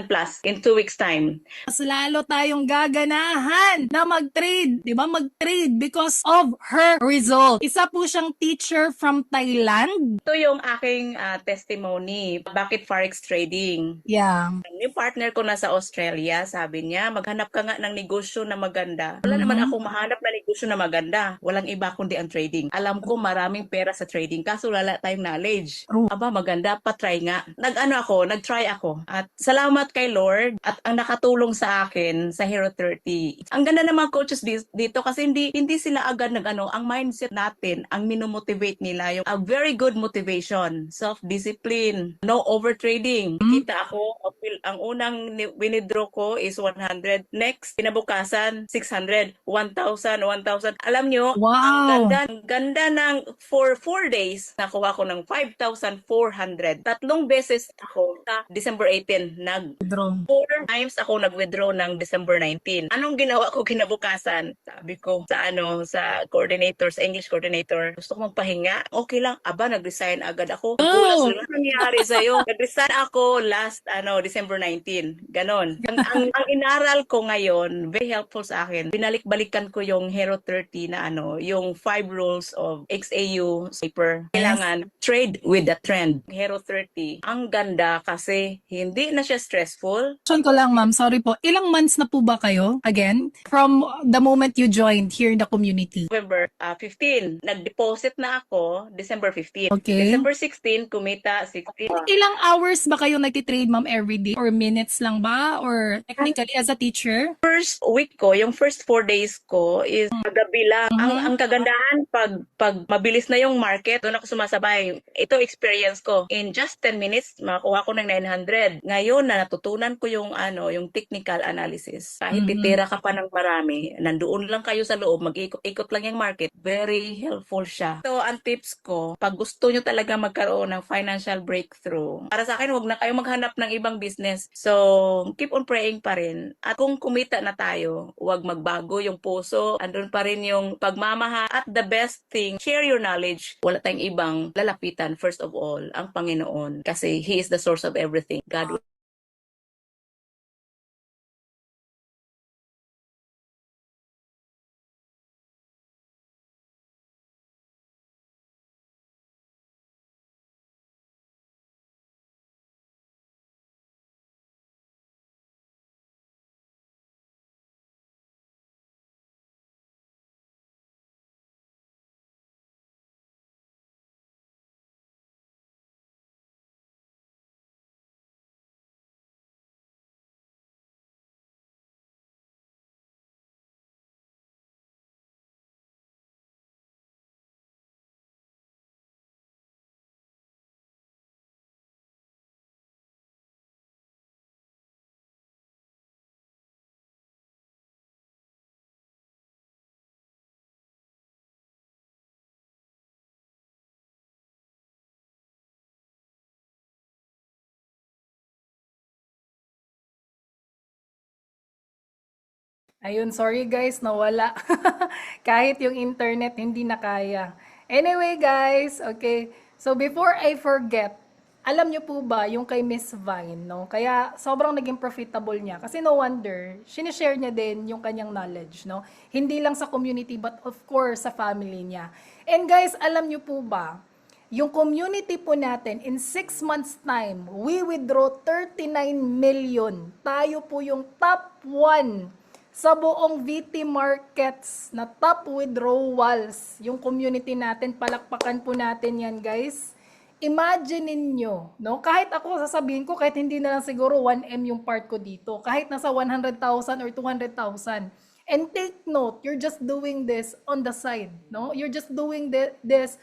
plus in 2 weeks time. Mas lalo tayong gaganahan na mag-trade, di ba? Mag-trade because of her result. Isa po siyang teacher from Thailand. Ito yung aking testimony. Bakit Forex trading? Yeah. Yung partner ko nasa Australia, sabi niya, maghanap ka nga ng negosyo na maganda. Wala naman akong mahanap na negosyo na maganda. Walang iba kundi ang trading. Alam ko maraming pera sa trading. kaso wala tayong knowledge. True. Aba, maganda, pa-try nga. Nag-try ako. At salamat kay Lord at ang nakatulong sa akin sa Hero 30. Ang ganda ng mga coaches dito kasi hindi sila agad ang mindset natin, ang minomotivate nila, yung a very good motivation, self-discipline, no overtrading. Kita ako, ang unang winidraw ko is 100. Next, kinabukasan, 600, 1,000, 1,000. Alam nyo, Wow. ang ganda ng for 4 days, nakuha ko ng 5,400. 3 beses ako sa December 18 Draw. 4 times ako nag-withdraw ng December 19. Anong ginawa ko kinabukasan? Sabi ko sa coordinator, sa English coordinator, gusto ko magpahinga. Okay lang. Aba, nag-resign agad ako. Gulat sila, "Ano nangyari sa'yo?" Nag-resign ako last December 19. Ganon. Ang inaral ko ngayon, very helpful sa akin. Binalik-balikan ko yung Hero 30 na yung 5 rules of XAU paper. Kailangan trade with the trend. Hero 30. Ang ganda kasi hindi na siya stressful. Question ko lang, ma'am. Sorry po. Ilang months na po ba kayo, again, from the moment you joined here in the community? November 15. Nag-deposit na ako December 15. Okay. December 16, kumita 16. Ilang hours ba kayo nagtitrade, ma'am, everyday? Or minutes lang ba? Or technically as a teacher? First week ko, yung first 4 days ko is gabi lang. Ang kagandahan pag mabilis na yung market, doon ako sumasabay. Ito experience ko. In just 10 minutes, makakuha ko ng 900. Ngayon na natutunan ko yung technical analysis. Kahit titira ka pa ng marami, nandoon lang kayo sa loob, mag-ikot-ikot lang yung market. Very helpful siya. So, ang tips ko, pag gusto nyo talaga magkaroon ng financial breakthrough, para sa akin, huwag na kayo maghanap ng ibang business. So, keep on praying pa rin. At kung kumita na tayo, huwag magbago yung puso. Andun pa rin yung pagmamahal. At the best thing, share your knowledge. Wala tayong ibang lalapitan, first of all, ang Panginoon. Kasi He is the source of everything. God will Ayun, sorry guys, nawala. Kahit yung internet, hindi na kaya. Anyway guys, okay. So before I forget, alam nyo po ba yung kay Miss Vine, no? Kaya sobrang naging profitable niya. Kasi no wonder, sinishare niya din yung kanyang knowledge, no? Hindi lang sa community, but of course sa family niya. And guys, alam nyo po ba, yung community po natin, in 6 months time, we withdraw 39 million. Tayo po yung top 1 sa buong VT Markets na top withdrawals. Yung community natin, palakpakan po natin yan guys. Imagine ninyo, no? Kahit ako sasabihin ko, kahit hindi na lang siguro 1M yung part ko dito, kahit nasa 100,000 or 200,000. And take note, you're just doing this on the side, no? You're just doing this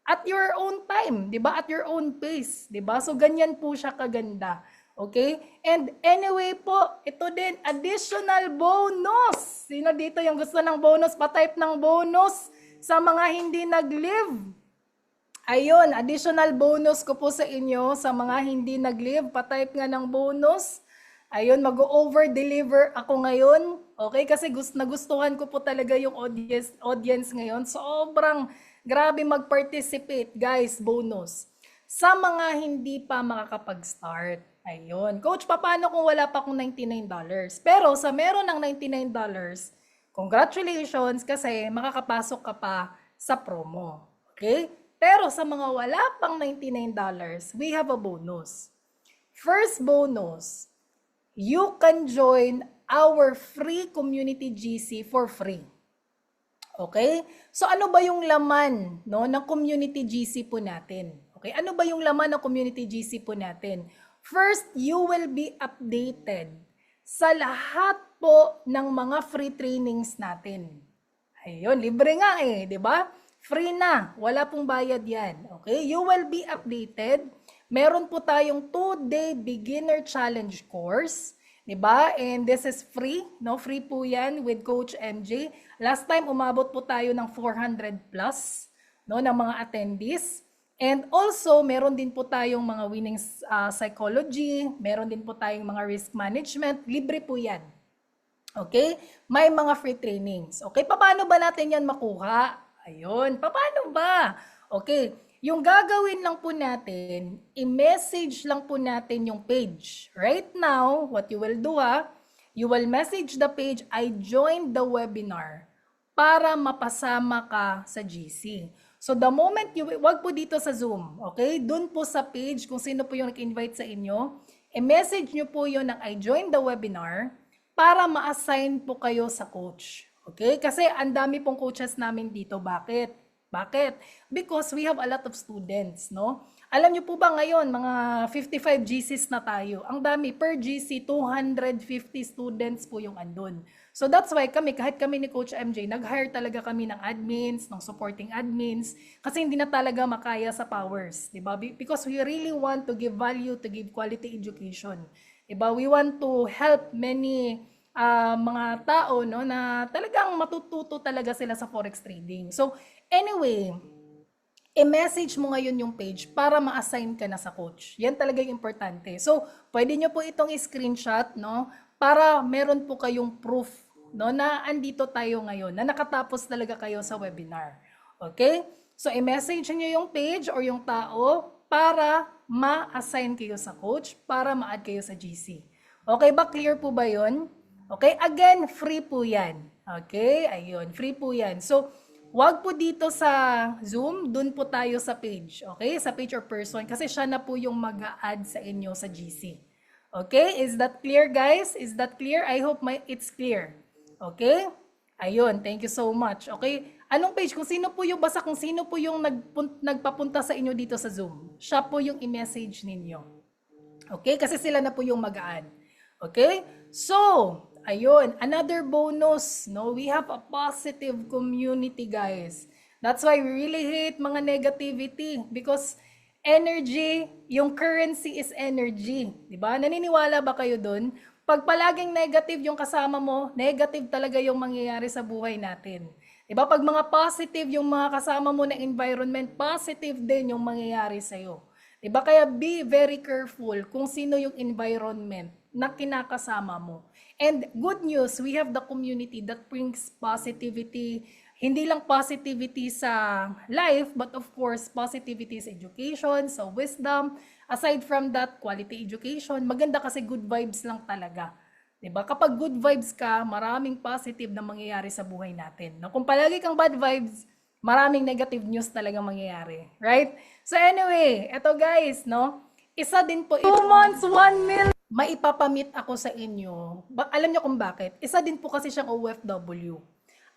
at your own time, 'di ba? At your own pace, 'di ba? So ganyan po siya kaganda. Okay? And anyway po, ito din additional bonus. Sino dito yung gusto ng bonus? Pa-type ng bonus sa mga hindi nag-live. Ayun, additional bonus ko po sa inyo sa mga hindi nag-live. Pa-type nga ng bonus. Ayun, mag-over-deliver ako ngayon. Okay? Kasi nagustuhan ko po talaga yung audience ngayon. Sobrang grabe mag-participate, guys, bonus. Sa mga hindi pa makakapag-start. Ayun. Coach, paano kung wala pa akong $99? Pero sa meron ng $99, congratulations kasi makakapasok ka pa sa promo. Okay? Pero sa mga wala pang $99, we have a bonus. First bonus, you can join our free community GC for free. Okay? So ano ba yung laman, no, ng community GC po natin? Okay? Ano ba yung laman ng community GC po natin? First, you will be updated sa lahat po ng mga free trainings natin. Ayun, libre nga eh, 'di ba? Free na, wala pong bayad 'yan. Okay? You will be updated. Meron po tayong 2-day beginner challenge course, 'di ba? And this is free, no? Free po 'yan with Coach MJ. Last time umabot po tayo ng 400 plus, no, ng mga attendees. And also, meron din po tayong mga winning psychology, meron din po tayong mga risk management, libre po 'yan. Okay? May mga free trainings. Okay? Paano ba natin 'yan makuha? Ayun, paano ba? Okay, yung gagawin lang po natin, i-message lang po natin yung page. Right now, what you will do you will message the page, I joined the webinar para mapasama ka sa GC. So the moment wag po dito sa Zoom, okay? Doon po sa page, kung sino po yung nag-invite sa inyo, i-message nyo po yun ng I joined the webinar para ma-assign po kayo sa coach. Okay? Kasi ang dami pong coaches namin dito. Bakit? Because we have a lot of students, no? Alam niyo po ba ngayon, mga 55 GCs na tayo. Ang dami, per GC, 250 students po yung andun. So that's why kahit kami ni Coach MJ, nag-hire talaga kami ng admins, ng supporting admins, kasi hindi na talaga makaya sa powers, di ba? Because we really want to give value, to give quality education. Di ba? We want to help many mga tao, no, na talagang matututo talaga sila sa forex trading. So anyway, i-message mo ngayon yung page para ma-assign ka na sa coach. Yan talaga yung importante. So pwede nyo po itong i-screenshot, no, para meron po kayong proof, no, na andito tayo ngayon, na nakatapos talaga kayo sa webinar. Okay? So i-message nyo yung page or yung tao para ma-assign kayo sa coach, para ma-add kayo sa GC. Okay ba? Clear po ba yun? Okay, again, free po yan. Okay, ayun, free po yan. So, wag po dito sa Zoom, dun po tayo sa page. Okay, sa page or person, kasi siya na po yung mag-a-add sa inyo sa GC. Okay, is that clear, guys? Is that clear? I hope it's clear. Okay, ayun, thank you so much. Okay, anong page? Kung sino po yung nagpapunta sa inyo dito sa Zoom, siya po yung i-message ninyo. Okay, kasi sila na po yung mag-a-add. Okay, so, ayun, another bonus, no? We have a positive community, guys. That's why we really hate mga negativity because energy, yung currency is energy. Diba? Naniniwala ba kayo dun? Pag palaging negative yung kasama mo, negative talaga yung mangyayari sa buhay natin. Diba? Pag mga positive yung mga kasama mo na environment, positive din yung mangyayari sa'yo. Diba? Kaya be very careful kung sino yung environment na kinakasama mo. And good news, we have the community that brings positivity. Hindi lang positivity sa life, but of course, positivity sa education, sa wisdom. Aside from that, quality education. Maganda kasi good vibes lang talaga. Diba? Kapag good vibes ka, maraming positive na mangyayari sa buhay natin. No? Kung palagi kang bad vibes, maraming negative news talaga mangyayari. Right? So anyway, eto guys, no? Isa din po 2 months, 1 million. Maipapamit ako sa inyo. Alam niyo kung bakit? Isa din po kasi siyang OFW.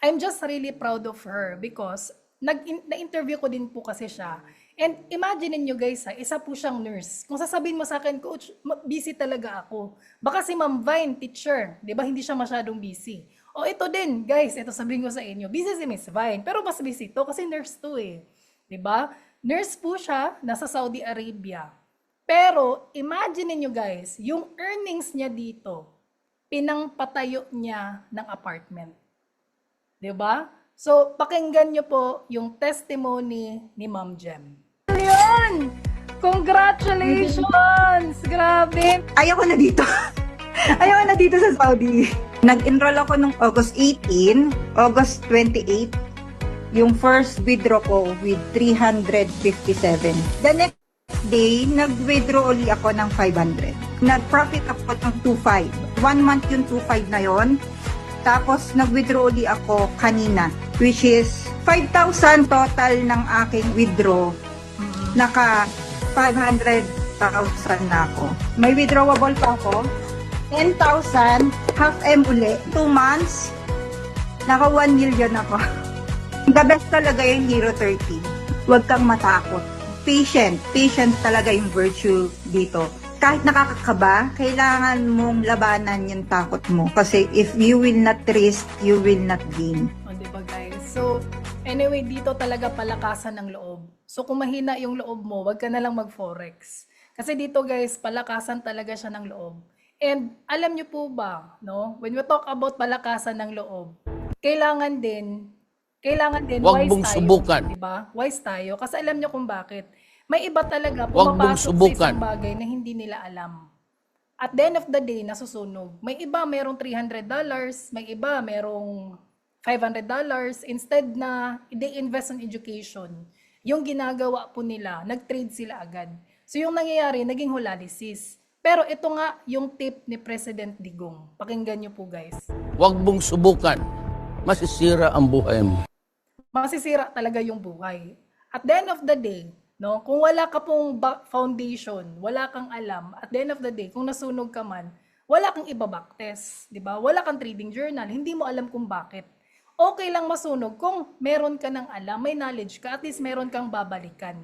I'm just really proud of her because na-interview ko din po kasi siya. And imagine niyo guys, isa po siyang nurse. Kung sasabihin mo sa akin, Coach, busy talaga ako. Baka si Ma'am Vine, teacher, di ba hindi siya masyadong busy. O ito din, guys, ito sabihin ko sa inyo, busy si Miss Vine, pero mas busy to kasi nurse to eh. Di ba? Nurse po siya, nasa Saudi Arabia. Pero, imagine niyo guys, yung earnings niya dito, pinangpatayo niya ng apartment. Diba? So, pakinggan niyo po yung testimony ni Ma'am Jem. Yun! Congratulations! Grabe! Ayoko na dito. Ayoko na dito sa Saudi. Nag-enroll ako nung August 18, August 28, yung first withdraw ko with 357. The next day, nag-withdraw uli ako ng 500. Nag-profit ako ng 2.5. 1 month yung 2.5 na yon. Tapos, nag-withdraw uli ako kanina, which is 5,000 total ng aking withdraw. Naka 500,000 na ako. May withdrawable pa ako. 10,000, half M uli. 2 months, naka 1 million ako. The best talaga yung Hero 13. Huwag kang matakot. Patient. Patient talaga yung virtue dito. Kahit nakakakaba, kailangan mong labanan yung takot mo. Kasi if you will not risk, you will not gain. O, diba guys? So, anyway, dito talaga palakasan ng loob. So, kung mahina yung loob mo, wag ka na lang mag-forex. Kasi dito guys, palakasan talaga siya ng loob. And alam nyo po ba, no? When we talk about palakasan ng loob, kailangan din Huwag wise mong tayo. subukan. Diba? Wise tayo. Kasi alam nyo kung bakit. May iba talaga Huwag mong pumapasok sa subukan. isang bagay na hindi nila alam. At the end of the day, nasusunog. May iba merong $300, may iba merong $500. Instead na they invest in education, yung ginagawa po nila, nag-trade sila agad. So yung nangyayari, naging hulalysis. Pero ito nga yung tip ni President Digong. Pakinggan nyo po guys. Huwag mong subukan. Masisira ang buhay mo. Masisira talaga yung buhay. At the end of the day, no, kung wala ka pong foundation, wala kang alam, at the end of the day, kung nasunog ka man, wala kang iba-backtest, di ba? Wala kang trading journal, hindi mo alam kung bakit. Okay lang masunog kung meron ka ng alam, may knowledge ka, at least meron kang babalikan.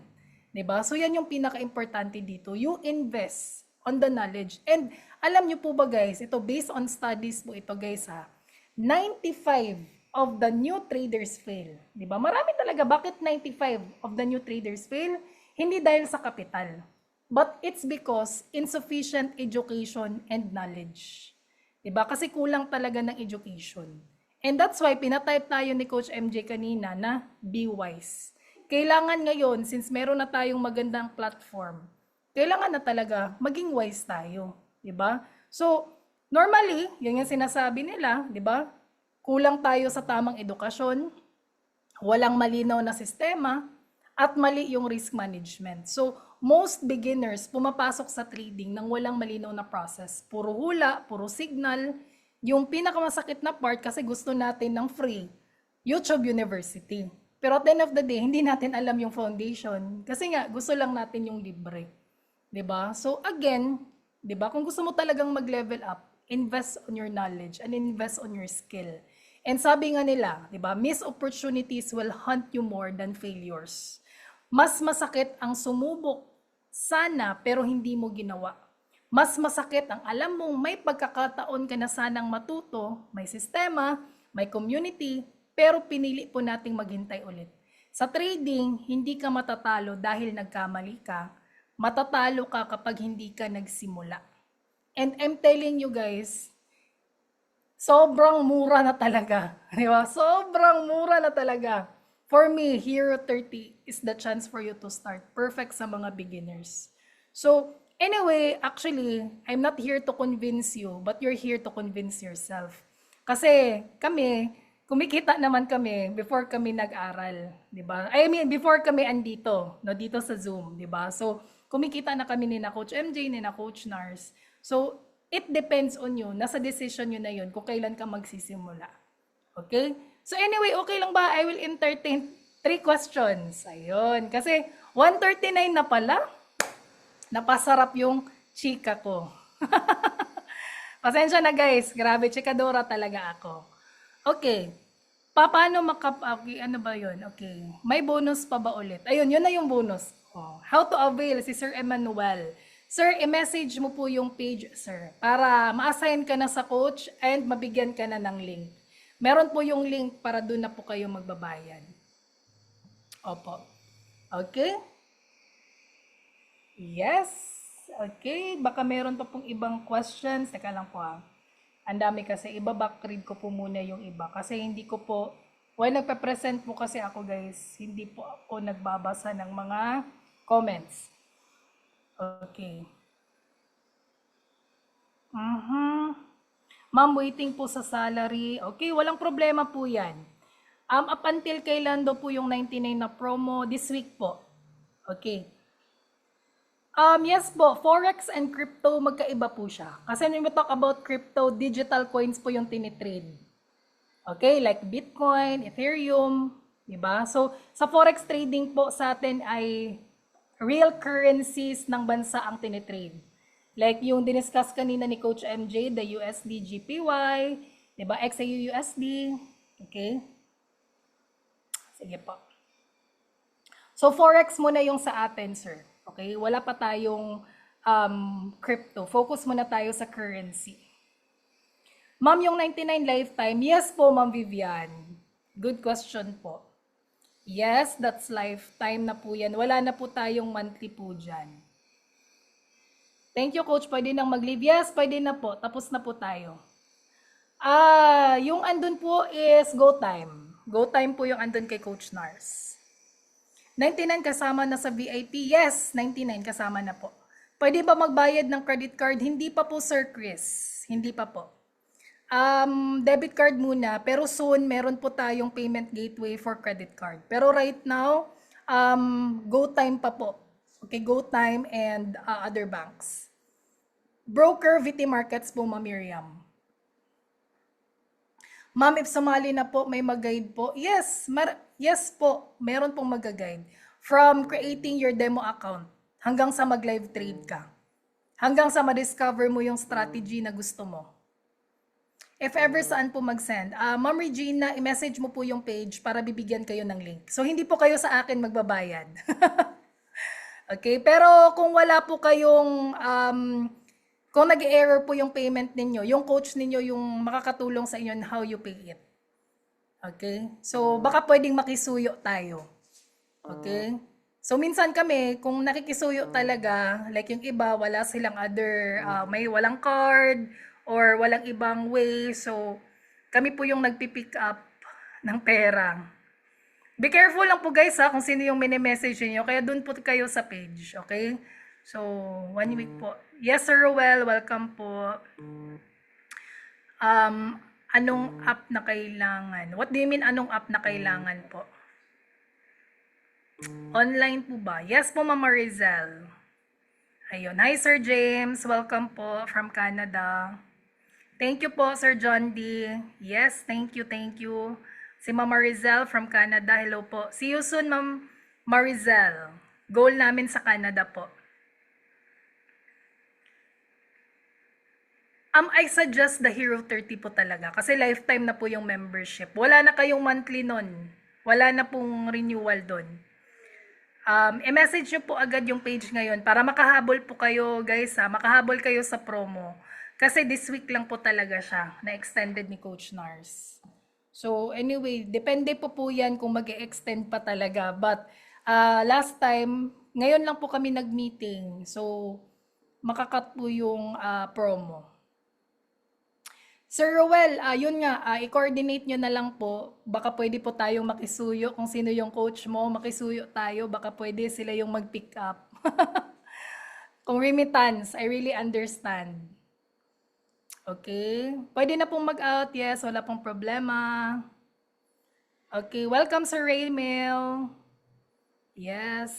Di ba? So yan yung pinaka-importante dito, you invest on the knowledge. And alam nyo po ba guys, ito based on studies po ito guys ha, 95 of the new traders fail. Di ba? Marami talaga. Bakit 95 of the new traders fail? Hindi dahil sa kapital. But it's because insufficient education and knowledge. Di ba? Kasi kulang talaga ng education. And that's why pinatype tayo ni Coach MJ kanina na be wise. Kailangan ngayon, since meron na tayong magandang platform, kailangan na talaga maging wise tayo. Di ba? So, normally, yun yung sinasabi nila, di ba? Kulang tayo sa tamang edukasyon, walang malinaw na sistema, at mali yung risk management. So, most beginners pumapasok sa trading nang walang malinaw na process. Puro hula, puro signal. Yung pinakamasakit na part kasi gusto natin ng free, YouTube University. Pero at the end of the day, hindi natin alam yung foundation. Kasi nga, gusto lang natin yung libre. 'Di ba? So again, 'di ba? Kung gusto mo talagang mag-level up, invest on your knowledge and invest on your skill. And sabi nga nila, 'di ba? Missed opportunities will hunt you more than failures. Mas masakit ang sumubok sana pero hindi mo ginawa. Mas masakit ang alam mong may pagkakataon ka na sanang matuto, may sistema, may community, pero pinili po nating maghintay ulit. Sa trading, hindi ka matatalo dahil nagkamali ka. Matatalo ka kapag hindi ka nagsimula. And I'm telling you guys, sobrang mura na talaga. Di ba? Sobrang mura na talaga. For me, Hero 30 is the chance for you to start. Perfect sa mga beginners. So, anyway, actually, I'm not here to convince you, but you're here to convince yourself. Kasi kami, kumikita naman kami before kami nag-aral, 'di ba? I mean, before kami andito, no, dito sa Zoom, 'di ba? So, kumikita na kami ni na Coach MJ, ni na Coach Nars. So, it depends on you. Nasa decision nyo na yun kung kailan ka magsisimula. Okay? So anyway, okay lang ba? I will entertain 3 questions. Ayun. Kasi 1:39 na pala. Napasarap yung chika ko. Pasensya na guys. Grabe, chikadora talaga ako. Okay. Paano ano ba yun? Okay. May bonus pa ba ulit? Ayun, yun na yung bonus. Oh. How to avail si Sir Emmanuel. Sir, i-message mo po yung page, sir, para ma-assign ka na sa coach and mabigyan ka na ng link. Meron po yung link para doon na po kayo magbabayad. Opo. Okay? Yes. Okay. Baka meron pa pong ibang questions. Teka lang po ha. Ang dami kasi. Iba-backread ko po muna yung iba. Kasi hindi ko po, while nagpe-present po kasi ako guys, hindi po ako nagbabasa ng mga comments. Okay. Ma'am, waiting po sa salary. Okay, walang problema po yan. Up until kailan daw po yung 99 na promo? This week po. Okay. Yes po, Forex and crypto, magkaiba po siya. Kasi when we talk about crypto, digital coins po yung tinitrade. Okay, like Bitcoin, Ethereum, diba? So, sa Forex trading po sa atin ay real currencies ng bansa ang tinitrade. Like yung diniscuss kanina ni Coach MJ, the USD GPY, diba? XAU USD, okay? Sige po. So, Forex muna yung sa atin, sir. Okay? Wala pa tayong crypto. Focus muna tayo sa currency. Ma'am, yung 99 lifetime, yes po, Ma'am Vivian. Good question po. Yes, that's lifetime na po yan. Wala na po tayong monthly po dyan. Thank you, Coach. Pwede nang mag-leave. Yes, pwede na po. Tapos na po tayo. Yung andun po is Go Time. Go Time po yung andun kay Coach Nars. 99 kasama na sa VIP? Yes, 99 kasama na po. Pwede ba magbayad ng credit card? Hindi pa po, Sir Chris. Hindi pa po. Debit card muna, pero soon meron po tayong payment gateway for credit card. Pero right now, Go Time pa po. Okay, Go Time and other banks. Broker, VT Markets po, Ma'am Miriam. Ma'am, if sumali na po, may mag-guide po? Yes, yes po, meron pong mag-guide. From creating your demo account hanggang sa mag-live trade ka. Hanggang sa ma-discover mo yung strategy na gusto mo. If ever saan po mag-send. Ma'am Regina, i-message mo po yung page para bibigyan kayo ng link. So, hindi po kayo sa akin magbabayad. Okay, pero kung wala po kayong, kung nag-error po yung payment ninyo, yung coach ninyo yung makakatulong sa inyo on how you pay it. Okay? So, baka pwedeng makisuyo tayo. Okay? So, minsan kami, kung nakikisuyo talaga, like yung iba, wala silang other, may walang card, or walang ibang way. So, kami po yung nagpipick up ng pera. Be careful lang po guys kung sino yung mini-message niyo. Kaya dun po kayo sa page. Okay? So, 1 week po. Yes, Sir Roel, welcome po. Anong app na kailangan? What do you mean anong app na kailangan po? Online po ba? Yes po, Mama Rizal. Ayun. Hi, Sir James. Welcome po from Canada. Thank you po, Sir John D. Yes, thank you, thank you. Si Mama Rizal from Canada. Hello po. See you soon, Ma'am Marizal. Goal namin sa Canada po. I suggest the Hero 30 po talaga kasi lifetime na po yung membership. Wala na kayong monthly nun. Wala na pong renewal doon. I-message nyo po agad yung page ngayon para makahabol po kayo, guys. Makahabol kayo sa promo. Kasi this week lang po talaga siya na extended ni Coach Nars. So anyway, depende po yan kung mag-e-extend pa talaga. But last time, ngayon lang po kami nag-meeting. So makakat po yung promo. Sir Roel, yun nga, i-coordinate nyo na lang po. Baka pwede po tayong makisuyo kung sino yung coach mo. Makisuyo tayo, baka pwede sila yung mag-pick up. Kung remittance, I really understand. Okay, pwede na pong mag-out. Yes, wala pong problema. Okay, welcome Sir Raymel. Yes.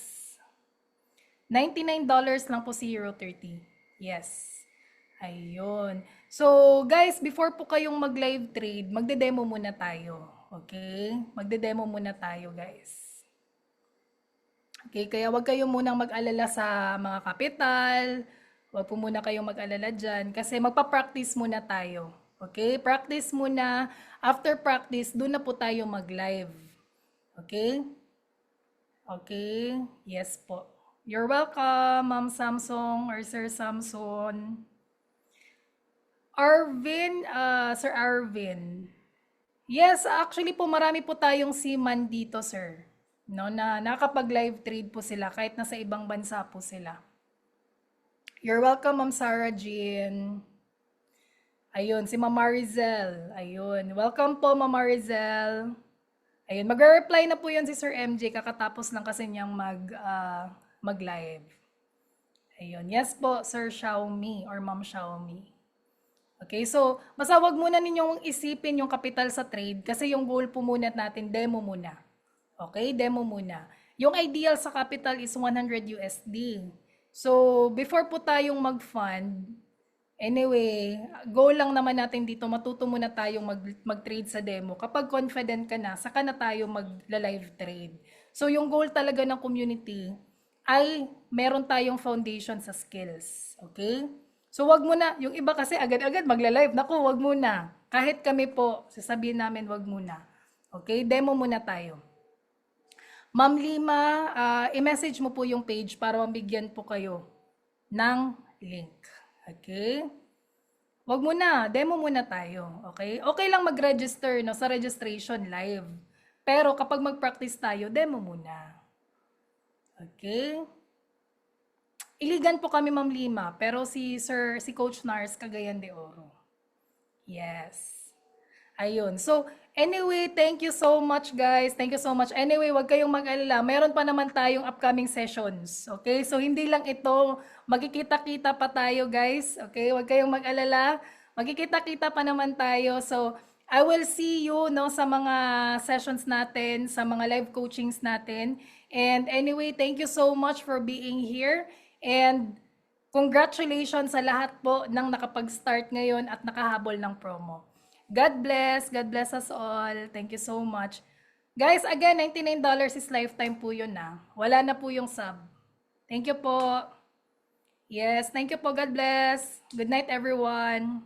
$99 lang po si Euro 30. Yes. Ayun. So, guys, before po kayong mag-live trade, magde-demo muna tayo. Okay? Magde-demo muna tayo, guys. Okay, kaya wag kayong munang mag-alala sa mga kapital. Huwag po muna kayong mag-alala dyan kasi magpa-practice muna tayo. Okay? Practice muna. After practice, doon na po tayo mag-live. Okay? Okay? Yes po. You're welcome, Ma'am Samsung or Sir Samson. Arvin, Sir Arvin. Yes, actually po marami po tayong seaman dito, sir. No, na nakapag-live trade po sila kahit nasa ibang bansa po sila. You're welcome, Ma'am Sarah Jean. Ayun, si Ma'am Marizel. Ayun, welcome po, Ma'am Marizel. Ayun, magre-reply na po yun si Sir MJ. Kakatapos lang kasi niyang mag-live. Ayun, yes po, Sir Xiaomi or Ma'am Xiaomi. Okay, so basta wag muna ninyong isipin yung capital sa trade kasi yung goal po muna natin, demo muna. Okay, demo muna. Yung ideal sa capital is 100 USD. So, before po tayong mag-fund, anyway, goal lang naman natin dito, matuto muna tayong mag-trade sa demo. Kapag confident ka na, saka na tayo mag-live trade. So, yung goal talaga ng community ay meron tayong foundation sa skills. Okay? So, wag muna. Yung iba kasi agad-agad magla-live. Naku, wag muna. Kahit kami po, sasabihin namin wag muna. Okay? Demo muna tayo. Ma'am Lima, i-message mo po yung page para mabigyan po kayo ng link. Okay? Wag muna, demo muna tayo. Okay? Okay lang mag-register no, sa registration live. Pero kapag mag-practice tayo, demo muna. Okay? Iligan po kami Ma'am Lima, pero si Coach Nars Cagayan de Oro. Yes. Ayun. So, anyway, thank you so much guys. Thank you so much. Anyway, wag kayong mag-alala. Meron pa naman tayong upcoming sessions. Okay? So, hindi lang ito. Magkikita-kita pa tayo guys. Okay? Wag kayong mag-alala. Magkikita-kita pa naman tayo. So, I will see you no, sa mga sessions natin, sa mga live coachings natin. And anyway, thank you so much for being here. And congratulations sa lahat po ng nakapag-start ngayon at nakahabol ng promo. God bless us all. Thank you so much. Guys, again, $99 is lifetime po yun na. Wala na po yung sub. Thank you po. Yes, thank you po. God bless. Good night everyone.